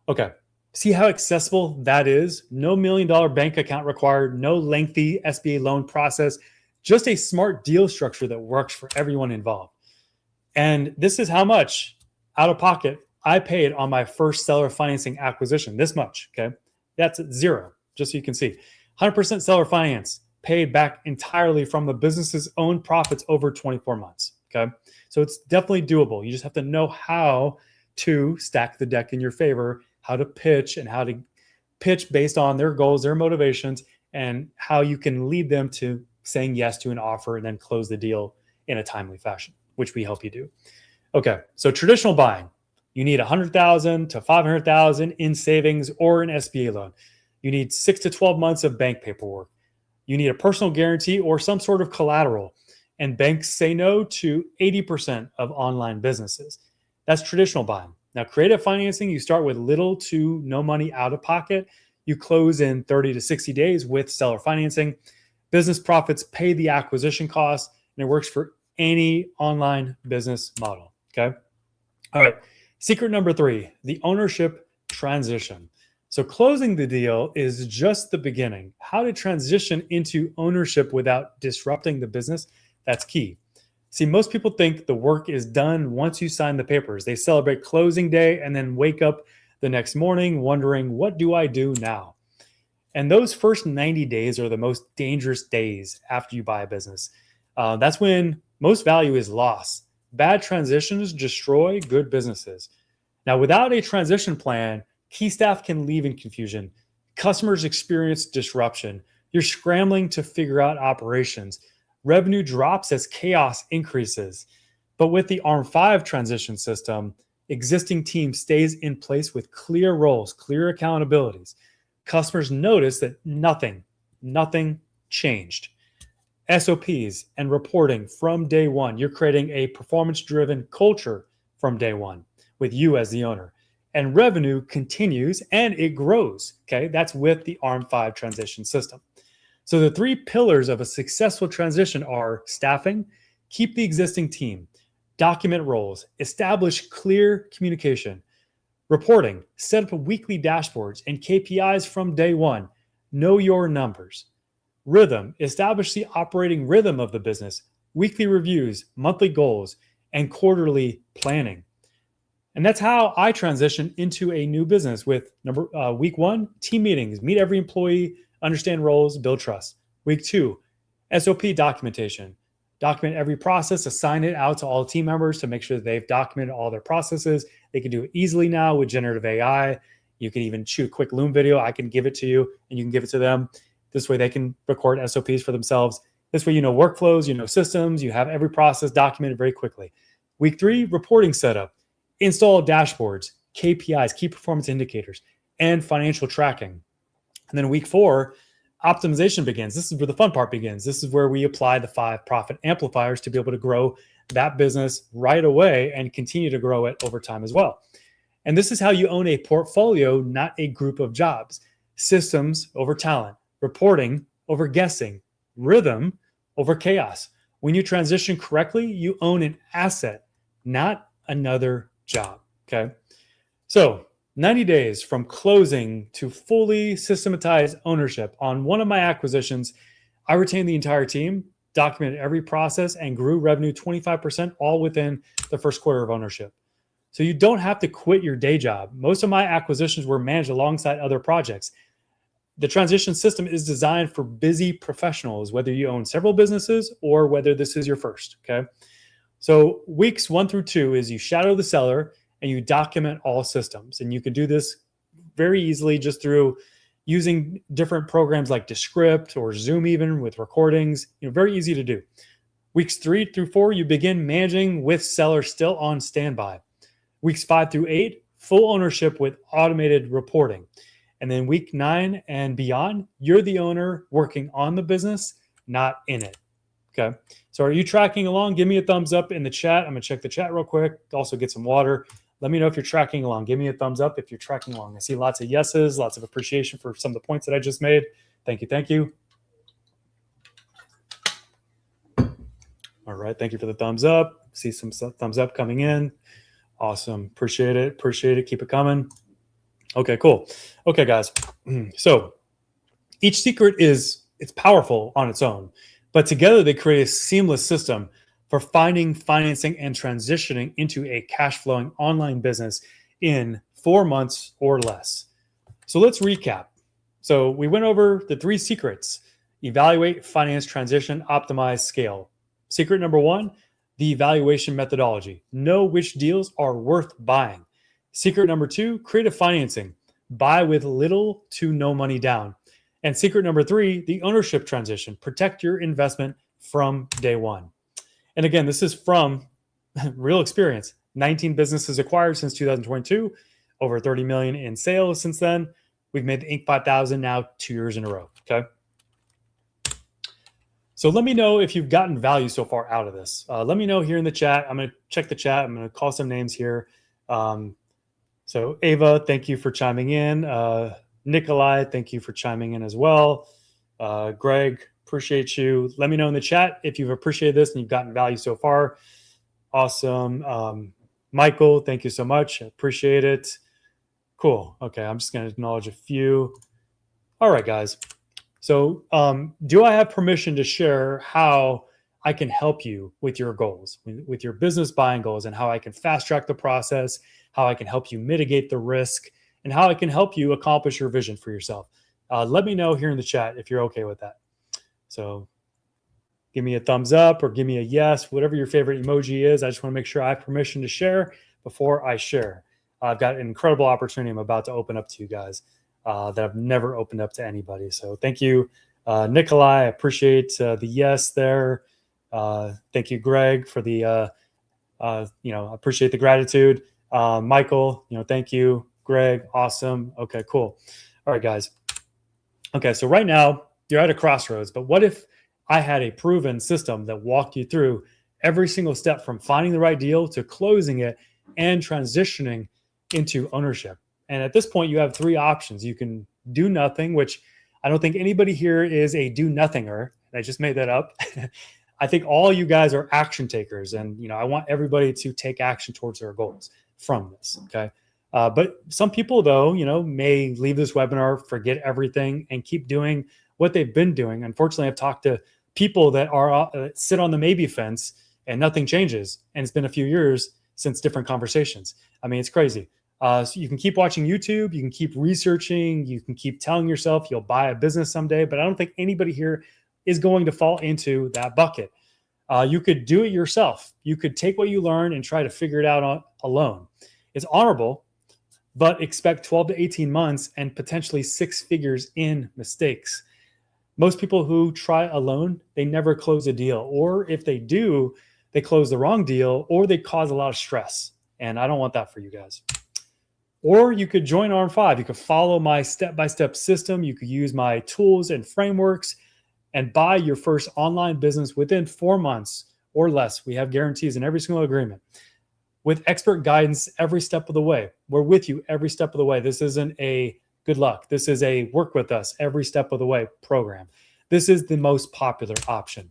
Okay. See how accessible that is? No $1 million bank account required, no lengthy SBA loan process, just a smart deal structure that works for everyone involved. And this is how much out of pocket I paid on my first seller financing acquisition. This much, okay? That's zero, just so you can see. 100% seller finance paid back entirely from the business's own profits over 24 months, okay? So it's definitely doable. You just have to know how to stack the deck in your favor, how to pitch and how to pitch based on their goals, their motivations, and how you can lead them to saying yes to an offer and then close the deal in a timely fashion, which we help you do. Okay, so traditional buying, you need 100,000 to 500,000 in savings or an SBA loan. You need 6 to 12 months of bank paperwork. You need a personal guarantee or some sort of collateral. And banks say no to 80% of online businesses. That's traditional buying. Now, creative financing, you start with little to no money out of pocket. You close in 30 to 60 days with seller financing. Business profits pay the acquisition costs, and it works for any online business model. Okay. All right. Secret number 3, the ownership transition. So closing the deal is just the beginning. How to transition into ownership without disrupting the business, that's key. See, most people think the work is done once you sign the papers. They celebrate closing day and then wake up the next morning wondering, what do I do now? And those first 90 days are the most dangerous days after you buy a business. That's when most value is lost. Bad transitions destroy good businesses. Now, without a transition plan, key staff can leave in confusion. Customers experience disruption. You're scrambling to figure out operations. Revenue drops as chaos increases. But with the ARM5 transition system, existing team stays in place with clear roles, clear accountabilities. Customers notice that nothing changed. SOPs and reporting from day one. You're creating a performance-driven culture from day one with you as the owner. And revenue continues and it grows. Okay. That's with the ARM5 transition system. So the three pillars of a successful transition are staffing, keep the existing team, document roles, establish clear communication, reporting, set up weekly dashboards and KPIs from day one, know your numbers. Rhythm, establish the operating rhythm of the business, weekly reviews, monthly goals, and quarterly planning. And that's how I transitioned into a new business with week one, team meetings, meet every employee, understand roles, build trust. Week two, SOP documentation, document every process, assign it out to all team members to make sure that they've documented all their processes. They can do it easily now with generative AI. You can even shoot a quick Loom video. I can give it to you and you can give it to them. This way they can record SOPs for themselves. This way you know workflows, you know systems, you have every process documented very quickly. Week three, reporting setup, install dashboards, KPIs, key performance indicators, and financial tracking. And then week four, optimization begins. This is where the fun part begins. This is where we apply the 5 profit amplifiers to be able to grow that business right away and continue to grow it over time as well. And this is how you own a portfolio, not a group of jobs. Systems over talent, reporting over guessing, rhythm over chaos. When you transition correctly, you own an asset, not another job. Okay. So 90 days from closing to fully systematized ownership on one of my acquisitions, I retained the entire team, documented every process, and grew revenue 25%, all within the first quarter of ownership. So you don't have to quit your day job. Most of my acquisitions were managed alongside other projects. The transition system is designed for busy professionals, whether you own several businesses or whether this is your first. Okay. So weeks 1 through 2 is you shadow the seller and you document all systems. And you can do this very easily just through using different programs like Descript or Zoom, even with recordings. Very easy to do. Weeks 3 through 4, you begin managing with seller still on standby. Weeks 5 through 8, full ownership with automated reporting. And then week 9 and beyond, you're the owner working on the business, not in it. Okay. So are you tracking along? Give me a thumbs up in the chat. I'm going to check the chat real quick. Also get some water. Let me know if you're tracking along. Give me a thumbs up if you're tracking along. I see lots of yeses, lots of appreciation for some of the points that I just made. Thank you. Thank you. All right. Thank you for the thumbs up. See some thumbs up coming in. Awesome. Appreciate it. Appreciate it. Keep it coming. Okay, cool. Okay, guys. So each secret it's powerful on its own, but together they create a seamless system for finding, financing, and transitioning into a cash flowing online business in 4 months or less. So let's recap. So we went over the 3 secrets: evaluate, finance, transition, optimize, scale. Secret number 1, the evaluation methodology. Know which deals are worth buying. Secret number 2, creative financing. Buy with little to no money down. And secret number 3, the ownership transition. Protect your investment from day one. And again, this is from real experience. 19 businesses acquired since 2022, over 30 million in sales since then. We've made the Inc. 5000 now 2 years in a row. Okay. So let me know if you've gotten value so far out of this. Let me know here in the chat. I'm going to check the chat. I'm going to call some names here. So Ava, thank you for chiming in. Nikolai, thank you for chiming in as well. Greg, appreciate you. Let me know in the chat if you've appreciated this and you've gotten value so far. Awesome. Michael, thank you so much. I appreciate it. Cool. Okay, I'm just going to acknowledge a few. All right, guys. So do I have permission to share how I can help you with your goals, with your business buying goals, and how I can fast track the process, how I can help you mitigate the risk, and how I can help you accomplish your vision for yourself? Let me know here in the chat if you're okay with that. So give me a thumbs up or give me a yes, whatever your favorite emoji is. I just want to make sure I have permission to share before I share. I've got an incredible opportunity I'm about to open up to you guys that I've never opened up to anybody. So thank you, Nikolai. I appreciate the yes there. Thank you, Greg, for the, I appreciate the gratitude. Michael, thank you. Greg, awesome. Okay, cool. All right, guys. Okay, so right now you're at a crossroads, but what if I had a proven system that walked you through every single step from finding the right deal to closing it and transitioning into ownership. And at this point, you have three options. You can do nothing, which I don't think anybody here is a do nothinger. I just made that up. I think all you guys are action takers. And, I want everybody to take action towards their goals from this. Okay. But some people, though, may leave this webinar, forget everything, and keep doing what they've been doing. Unfortunately, I've talked to people that are sit on the maybe fence and nothing changes. And it's been a few years since different conversations. I mean, it's crazy. So you can keep watching YouTube, you can keep researching, you can keep telling yourself you'll buy a business someday, but I don't think anybody here is going to fall into that bucket. You could do it yourself. You could take what you learn and try to figure it out alone. It's honorable, but expect 12 to 18 months and potentially 6 figures in mistakes. Most people who try alone, they never close a deal. Or if they do, they close the wrong deal or they cause a lot of stress. And I don't want that for you guys. Or you could join RM5. You could follow my step-by-step system. You could use my tools and frameworks and buy your first online business within 4 months or less. We have guarantees in every single agreement with expert guidance every step of the way. We're with you every step of the way. This isn't a good luck. This is a work with us every step of the way program. This is the most popular option.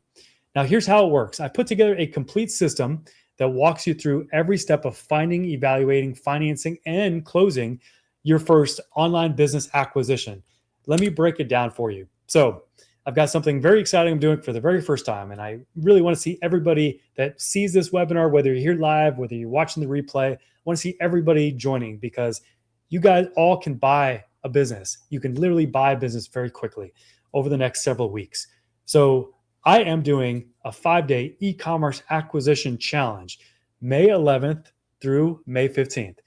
Now, here's how it works. I put together a complete system that walks you through every step of finding, evaluating, financing, and closing your first online business acquisition. Let me break it down for you. So I've got something very exciting I'm doing for the very first time, and I really want to see everybody that sees this webinar, whether you're here live, whether you're watching the replay, I want to see everybody joining because you guys all can buy a business. You can literally buy a business very quickly over the next several weeks. So I am doing a 5-day e-commerce acquisition challenge, May 11th through May 15th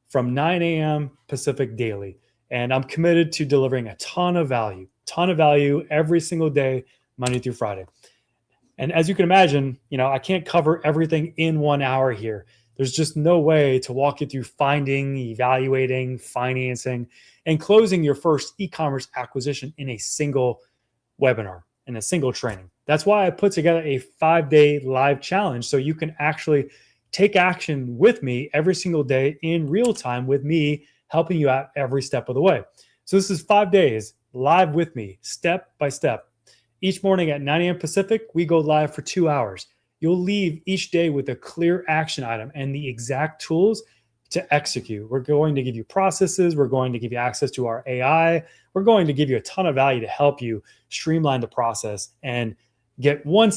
from 9 a.m. Pacific daily. And I'm committed to delivering a ton of value every single day, Monday through Friday. And as you can imagine, I can't cover everything in 1 hour here. There's just no way to walk you through finding, evaluating, financing, and closing your first e-commerce acquisition in a single webinar, in a single training. That's why I put together a 5-day live challenge so you can actually take action with me every single day in real time with me helping you out every step of the way. So this is 5 days live with me, step by step. Each morning at 9 a.m. Pacific, we go live for 2 hours. You'll leave each day with a clear action item and the exact tools to execute. We're going to give you processes. We're going to give you access to our AI. We're going to give you a ton of value to help you streamline the process and get one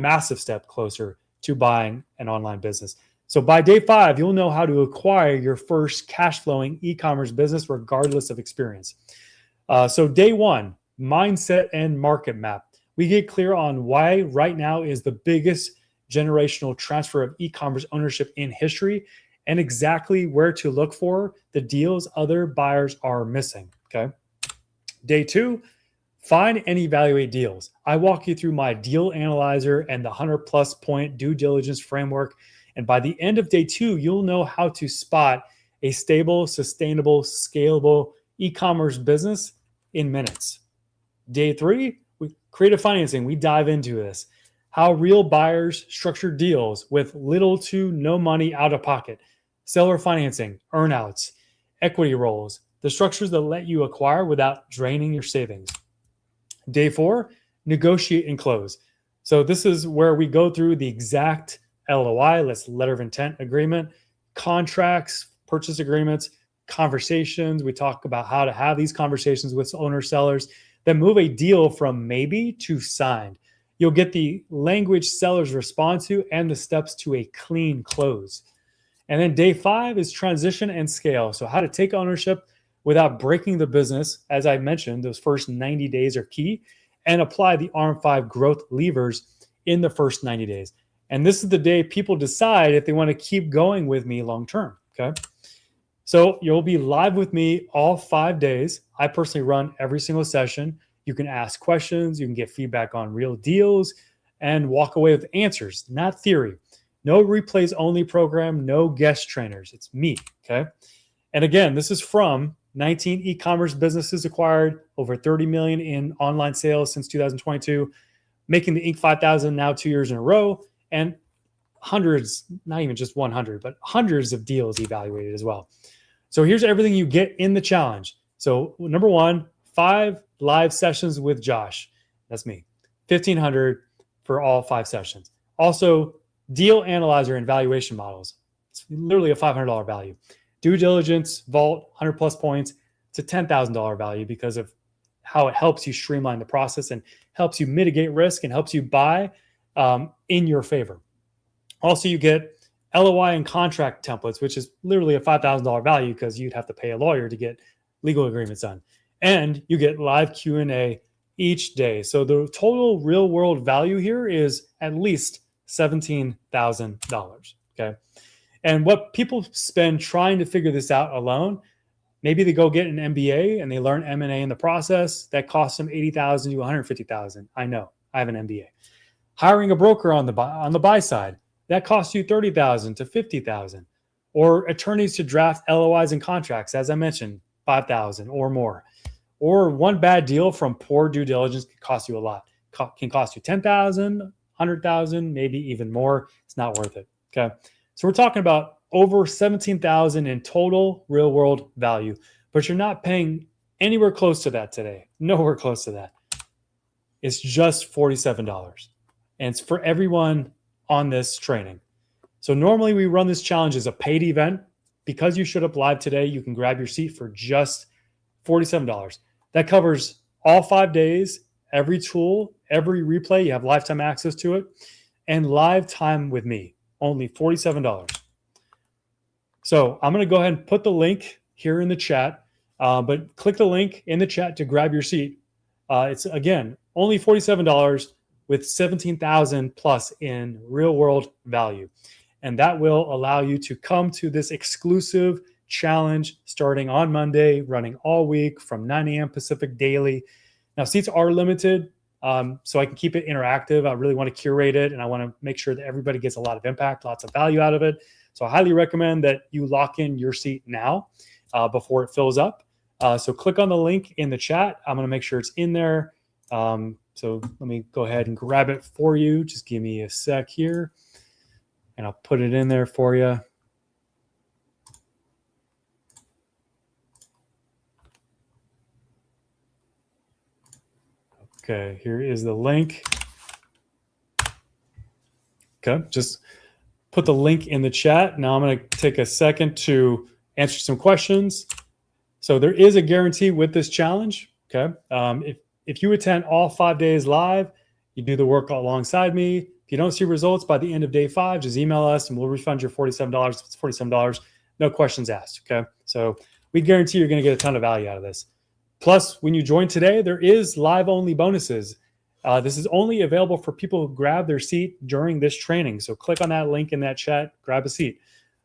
massive step closer to buying an online business. So by day 5, you'll know how to acquire your first cash flowing e-commerce business regardless of experience. So day 1, mindset and market map. We get clear on why right now is the biggest generational transfer of e-commerce ownership in history and exactly where to look for the deals other buyers are missing. Okay. Day 2, find and evaluate deals. I walk you through my deal analyzer and the 100+ point due diligence framework. And by the end of day 2, you'll know how to spot a stable, sustainable, scalable e-commerce business in minutes. Day 3, creative financing. We dive into this. How real buyers structure deals with little to no money out of pocket. Seller financing, earnouts, equity rolls, the structures that let you acquire without draining your savings. Day 4, negotiate and close. So this is where we go through the exact LOI, that's letter of intent agreement, contracts, purchase agreements, conversations. We talk about how to have these conversations with owner sellers that move a deal from maybe to signed. You'll get the language sellers respond to and the steps to a clean close. And then day 5 is transition and scale. So how to take ownership without breaking the business. As I mentioned, those first 90 days are key, and apply the RM5 growth levers in the first 90 days. And this is the day people decide if they want to keep going with me long term. Okay. So you'll be live with me all 5 days. I personally run every single session. You can ask questions, you can get feedback on real deals, and walk away with answers, not theory. No replays only program, no guest trainers. It's me. Okay. And again, this is from 19 e-commerce businesses acquired, over 30 million in online sales since 2022, making the Inc. 5000 now 2 years in a row, and hundreds, not even just 100, but hundreds of deals evaluated as well. So here's everything you get in the challenge. So number one, 5 live sessions with Josh. That's me. 1,500 for all 5 sessions. Also, deal analyzer and valuation models. It's literally a $500 value. Due diligence, vault, 100 plus points. It's a $10,000 value because of how it helps you streamline the process and helps you mitigate risk and helps you buy in your favor. Also, you get LOI and contract templates, which is literally a $5,000 value because you'd have to pay a lawyer to get legal agreements done. And you get live Q&A each day. So the total real world value here is at least $17,000. Okay. And what people spend trying to figure this out alone, maybe they go get an MBA and they learn M&A in the process. That costs them $80,000 to $150,000. I know. I have an MBA. Hiring a broker on the buy side, that costs you $30,000 to $50,000. Or attorneys to draft LOIs and contracts, as I mentioned, $5,000 or more. Or one bad deal from poor due diligence can cost you a lot. Can cost you $10,000, $100,000, maybe even more. It's not worth it. Okay. So we're talking about over $17,000 in total real world value, but you're not paying anywhere close to that today. Nowhere close to that. It's just $47. And it's for everyone on this training. So normally we run this challenge as a paid event. Because you showed up live today, you can grab your seat for just $47. That covers all 5 days, every tool, every replay. You have lifetime access to it, and live time with me, only $47. So I'm going to go ahead and put the link here in the chat, but click the link in the chat to grab your seat. It's, again, only $47 with 17,000 plus in real world value. And that will allow you to come to this exclusive challenge starting on Monday, running all week from 9 a.m. Pacific daily. Now, seats are limited, so I can keep it interactive. I really want to curate it, and I want to make sure that everybody gets a lot of impact, lots of value out of it. So I highly recommend that you lock in your seat now before it fills up. So click on the link in the chat. I'm going to make sure it's in there. So let me go ahead and grab it for you. Just give me a sec here, and I'll put it in there for you. Okay, here is the link. Okay, just put the link in the chat. Now I'm going to take a second to answer some questions. So there is a guarantee with this challenge. Okay, if you attend all 5 days live, you do the work alongside me. If you don't see results by the end of day 5, just email us and we'll refund your $47. It's $47, no questions asked. Okay, so we guarantee you're going to get a ton of value out of this. Plus, when you join today, there is live-only bonuses. This is only available for people who grab their seat during this training. So click on that link in that chat, grab a seat.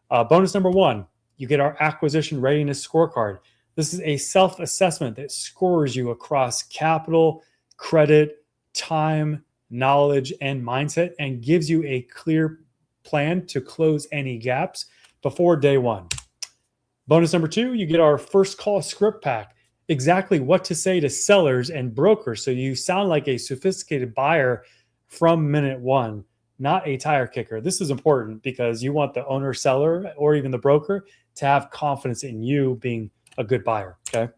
Bonus number 1, you get our acquisition readiness scorecard. This is a self-assessment that scores you across capital, credit, time, knowledge, and mindset, and gives you a clear plan to close any gaps before day 1. Bonus number 2, you get our first call script pack. Exactly what to say to sellers and brokers so you sound like a sophisticated buyer from minute 1, not a tire kicker. This is important because you want the owner, seller, or even the broker to have confidence in you being a good buyer. Okay.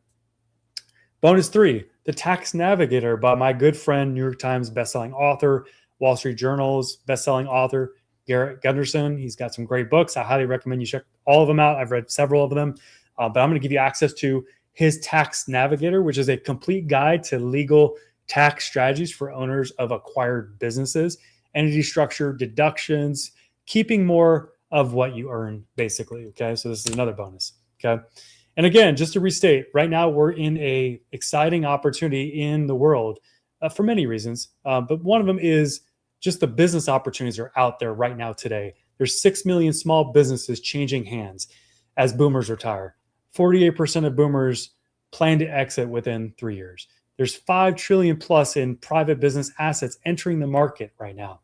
Bonus 3, the Tax Navigator by my good friend, New York Times bestselling author, Wall Street Journal's bestselling author, Garrett Gunderson. He's got some great books. I highly recommend you check all of them out. I've read several of them, but I'm going to give you access to his Tax Navigator, which is a complete guide to legal tax strategies for owners of acquired businesses, entity structure, deductions, keeping more of what you earn, basically. Okay, so this is another bonus. Okay, and again, just to restate, right now we're in a exciting opportunity in the world for many reasons, but one of them is just the business opportunities are out there right now today. There's 6 million small businesses changing hands as boomers retire. 48% of boomers plan to exit within 3 years. There's 5 trillion plus in private business assets entering the market right now.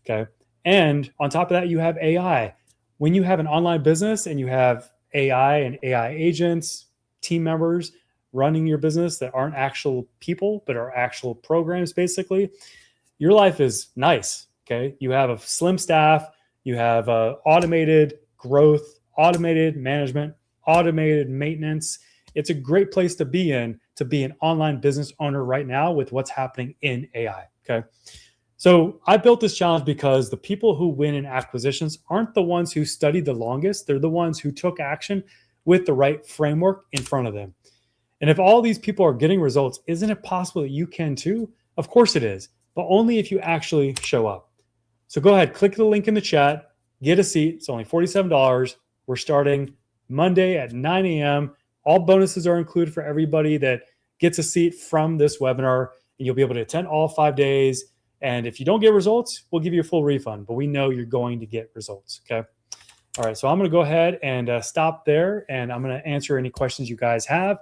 Okay. And on top of that, you have AI. When you have an online business and you have AI and AI agents, team members running your business that aren't actual people, but are actual programs, basically, your life is nice. Okay. You have a slim staff. You have automated growth, automated management, automated maintenance. It's a great place to be in, to be an online business owner right now with what's happening in AI. Okay. So I built this challenge because the people who win in acquisitions aren't the ones who studied the longest. They're the ones who took action with the right framework in front of them. And if all these people are getting results, isn't it possible that you can too? Of course it is, but only if you actually show up. So go ahead, click the link in the chat, get a seat. It's only $47. We're starting Monday at 9 a.m. All bonuses are included for everybody that gets a seat from this webinar, and you'll be able to attend all 5 days. And if you don't get results, we'll give you a full refund, but we know you're going to get results. Okay. All right. So I'm going to go ahead and stop there, and I'm going to answer any questions you guys have.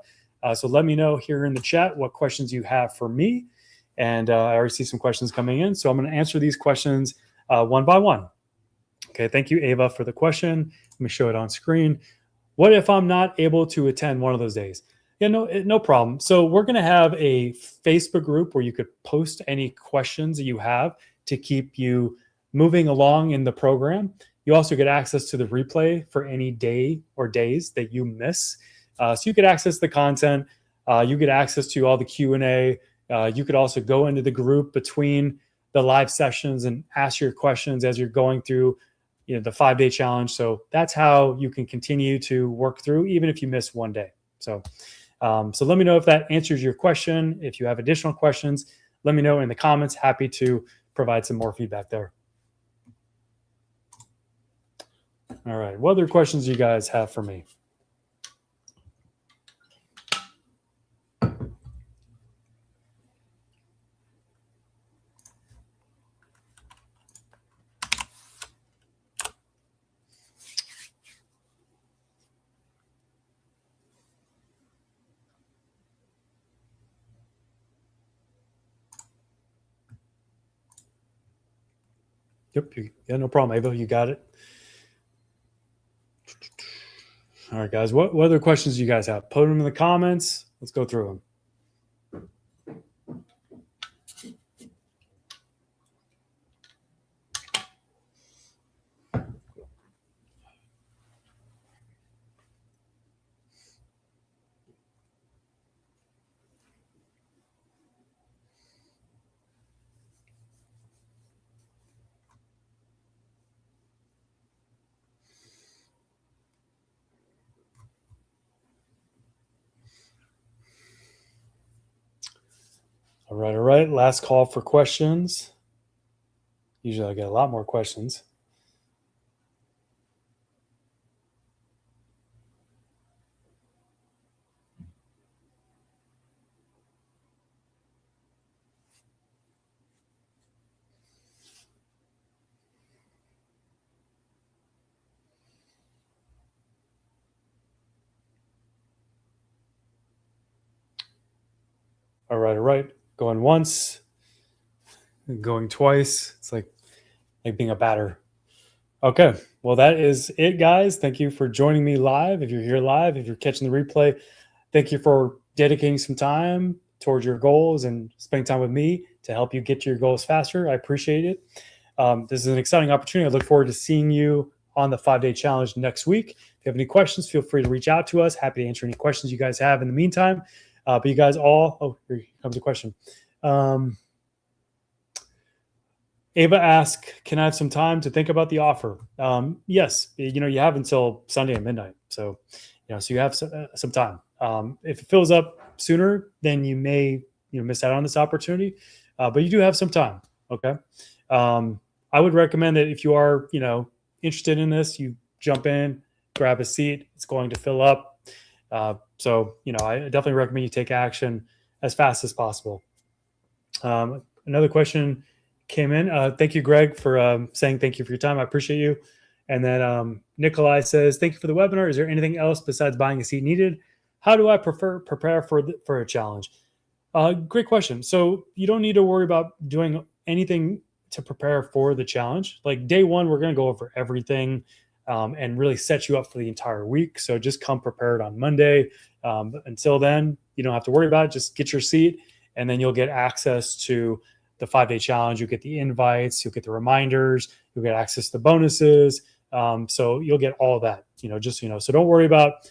So let me know here in the chat what questions you have for me. And I already see some questions coming in. So I'm going to answer these questions one by one. Okay. Thank you, Ava, for the question. Let me show it on screen. What if I'm not able to attend one of those days? Yeah, no problem. So we're going to have a Facebook group where you could post any questions that you have to keep you moving along in the program. You also get access to the replay for any day or days that you miss. So you could access the content. You get access to all the Q&A. You could also go into the group between the live sessions and ask your questions as you're going through the 5-day challenge. So that's how you can continue to work through, even if you miss one day. So let me know if that answers your question. If you have additional questions, let me know in the comments. Happy to provide some more feedback there. All right. What other questions do you guys have for me? Yep. Yeah, no problem, Ava. You got it. All right, guys. What other questions do you guys have? Put them in the comments. Let's go through them. All right. Last call for questions. Usually I get a lot more questions. All right. Going once, going twice. It's like being a batter. Okay. Well, that is it, guys. Thank you for joining me live. If you're here live, if you're catching the replay, thank you for dedicating some time towards your goals and spending time with me to help you get to your goals faster. I appreciate it. This is an exciting opportunity. I look forward to seeing you on the 5-day challenge next week. If you have any questions, feel free to reach out to us. Happy to answer any questions you guys have in the meantime. But you guys all, here comes a question. Ava asked, can I have some time to think about the offer? Yes, you have until Sunday at midnight. So, so you have some time. If it fills up sooner, then you may, miss out on this opportunity. But you do have some time. Okay. I would recommend that if you are, interested in this, you jump in, grab a seat. It's going to fill up. So, I definitely recommend you take action as fast as possible. Another question came in. Thank you, Greg, for saying thank you for your time. I appreciate you. And then Nikolai says, thank you for the webinar. Is there anything else besides buying a seat needed? How do I prepare for a challenge? Great question. So you don't need to worry about doing anything to prepare for the challenge. Like day one, we're going to go over everything and really set you up for the entire week. So just come prepared on Monday. Until then, you don't have to worry about it. Just get your seat, and then you'll get access to the 5-day challenge. You'll get the invites. You'll get the reminders. You'll get access to bonuses. So you'll get all of that, just so you know. So don't worry about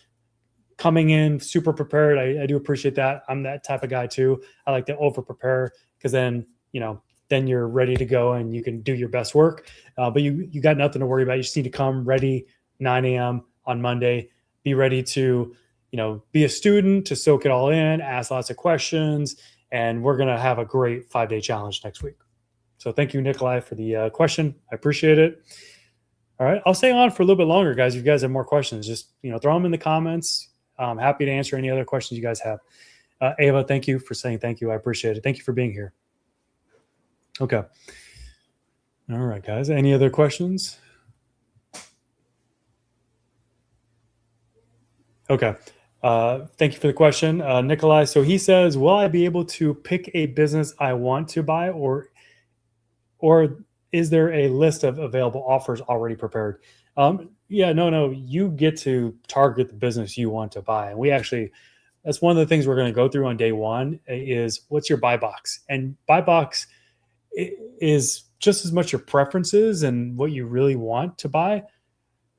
coming in super prepared. I do appreciate that. I'm that type of guy too. I like to over prepare because then you're ready to go and you can do your best work. But you got nothing to worry about. You just need to come ready 9 a.m. on Monday. Be ready to, be a student, to soak it all in, ask lots of questions, and we're going to have a great 5-day challenge next week. So thank you, Nikolai, for the question. I appreciate it. All right. I'll stay on for a little bit longer, guys. If you guys have more questions, just, throw them in the comments. I'm happy to answer any other questions you guys have. Ava, thank you for saying thank you. I appreciate it. Thank you for being here. Okay. All right, guys. Any other questions? Okay. Thank you for the question, Nikolai. So he says, will I be able to pick a business I want to buy, or is there a list of available offers already prepared? Yeah, no, you get to target the business you want to buy. And that's one of the things we're going to go through on day one is what's your buy box? And buy box is just as much your preferences and what you really want to buy,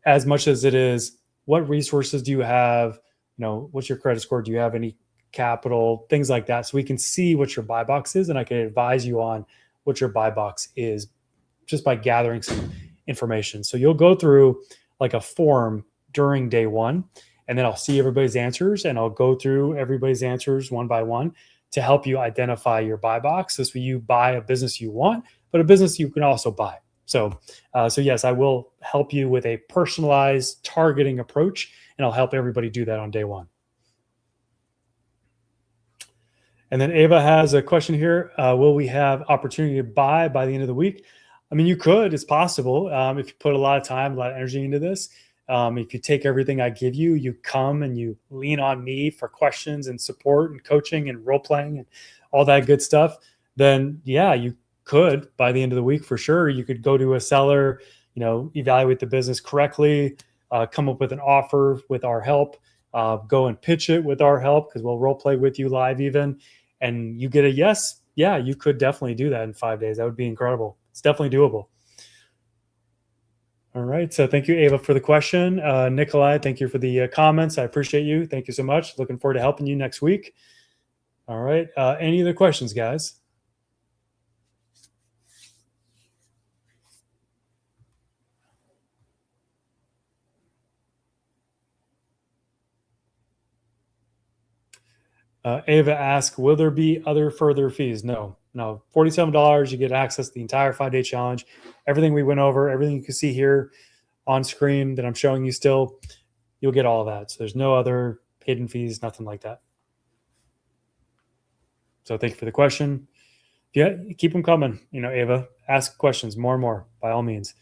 as much as it is what resources do you have, what's your credit score? Do you have any capital, things like that. So we can see what your buy box is, and I can advise you on what your buy box is just by gathering some information. So you'll go through like a form during day one, and then I'll see everybody's answers, and I'll go through everybody's answers one by one to help you identify your buy box. This way you buy a business you want, but a business you can also buy. So yes, I will help you with a personalized targeting approach, and I'll help everybody do that on day one. And then Ava has a question here. Will we have opportunity to buy by the end of the week? I mean, you could. It's possible. If you put a lot of time, a lot of energy into this. If you take everything I give you, you come and you lean on me for questions and support and coaching and role playing and all that good stuff, then yeah, you could by the end of the week for sure. You could go to a seller, evaluate the business correctly, come up with an offer with our help, go and pitch it with our help because we'll role play with you live even, and you get a yes. Yeah, you could definitely do that in 5 days. That would be incredible. It's definitely doable. All right. So thank you, Ava, for the question. Nikolai, thank you for the comments. I appreciate you. Thank you so much. Looking forward to helping you next week. All right. Any other questions, guys? Ava asks, will there be other further fees? No. $47, you get access to the entire 5-day challenge. Everything we went over, everything you can see here on screen that I'm showing you still, you'll get all of that. So there's no other hidden fees, nothing like that. So thank you for the question. Yeah, keep them coming. Ava, ask questions more and more by all means.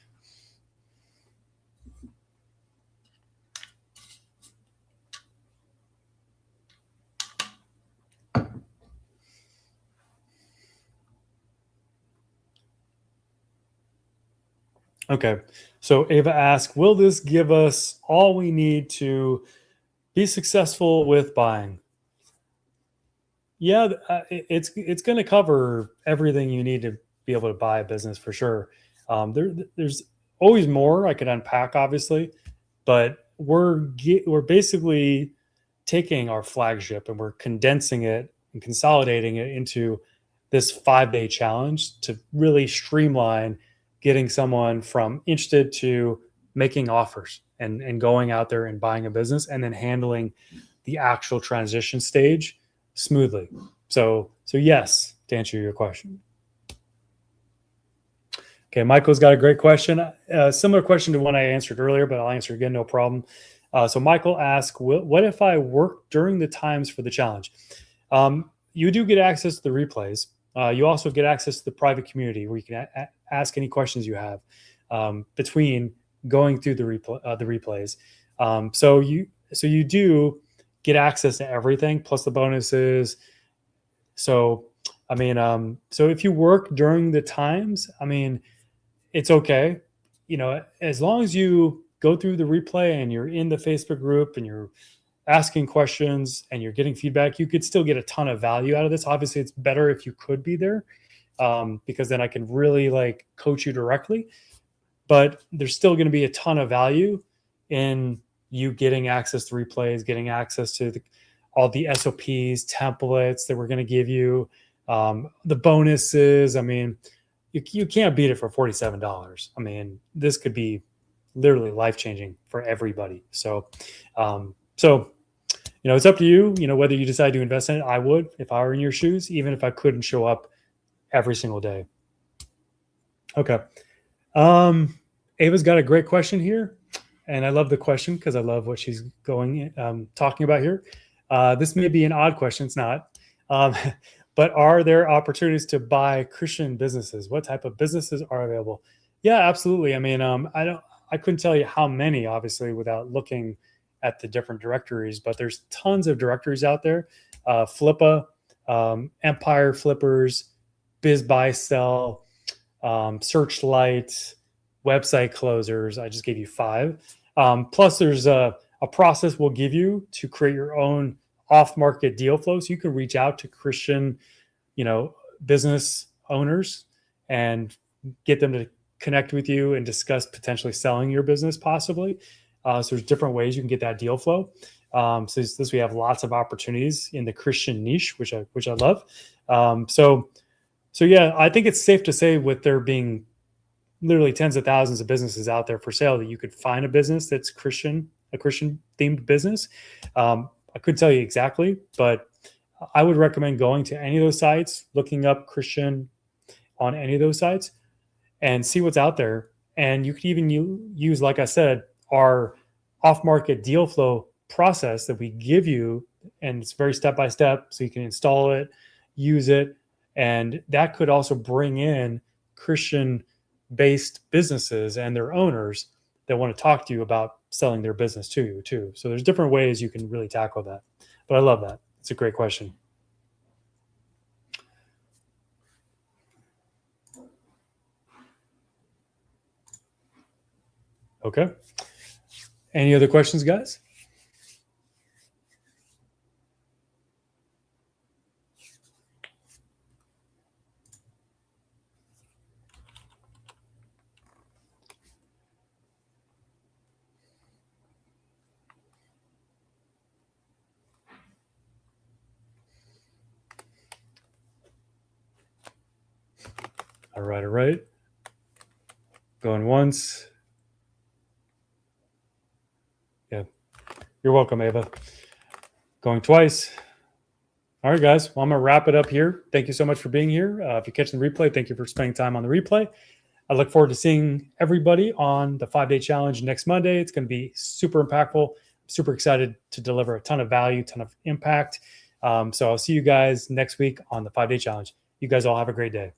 Okay. So Ava asks, will this give us all we need to be successful with buying? Yeah, it's going to cover everything you need to be able to buy a business for sure. There's always more I could unpack, obviously, but we're basically taking our flagship and we're condensing it and consolidating it into this 5-day challenge to really streamline getting someone from interested to making offers and going out there and buying a business and then handling the actual transition stage smoothly. So yes, to answer your question. Okay, Michael's got a great question. Similar question to one I answered earlier, but I'll answer again, no problem. So Michael asked, what if I work during the times for the challenge? You do get access to the replays. You also get access to the private community where you can ask any questions you have between going through the replays. So you do get access to everything plus the bonuses. So so if you work during the times, it's okay. As long as you go through the replay and you're in the Facebook group and you're asking questions and you're getting feedback, you could still get a ton of value out of this. Obviously, it's better if you could be there because then I can really coach you directly. but there's still going to be a ton of value in you getting access to replays, getting access to all the SOPs, templates that we're going to give you, the bonuses. I mean, you can't beat it for $47. I mean, this could be literally life-changing for everybody. So, it's up to you, whether you decide to invest in it. I would, if I were in your shoes, even if I couldn't show up every single day. Okay. Ava's got a great question here, and I love the question because I love what she's talking about here. This may be an odd question. It's not. But are there opportunities to buy Christian businesses? What type of businesses are available? Yeah, absolutely. I mean, I couldn't tell you how many, obviously, without looking at the different directories, but there's tons of directories out there. Flippa, Empire Flippers, Biz Buy Sell, Searchlight, Website Closers. I just gave you 5. Plus, there's a process we'll give you to create your own off-market deal flow. So you can reach out to Christian, business owners and get them to connect with you and discuss potentially selling your business possibly. So there's different ways you can get that deal flow. So we have lots of opportunities in the Christian niche, which I love. So yeah, I think it's safe to say, with there being literally tens of thousands of businesses out there for sale, that you could find a business that's a Christian themed business. I couldn't tell you exactly, but I would recommend going to any of those sites, looking up Christian on any of those sites, and see what's out there. And you could even use, like I said, our off-market deal flow process that we give you, and it's very step-by-step, so you can install it, use it, and that could also bring in Christian-based businesses and their owners that want to talk to you about selling their business to you too. So there's different ways you can really tackle that. But I love that. It's a great question. Okay. Any other questions, guys? All right. Going once. Yeah. You're welcome, Ava. Going twice. All right, guys. Well, I'm going to wrap it up here. Thank you so much for being here. If you're catching the replay, thank you for spending time on the replay. I look forward to seeing everybody on the 5-day challenge next Monday. It's going to be super impactful. I'm super excited to deliver a ton of value, ton of impact. So I'll see you guys next week on the 5-day challenge. You guys all have a great day.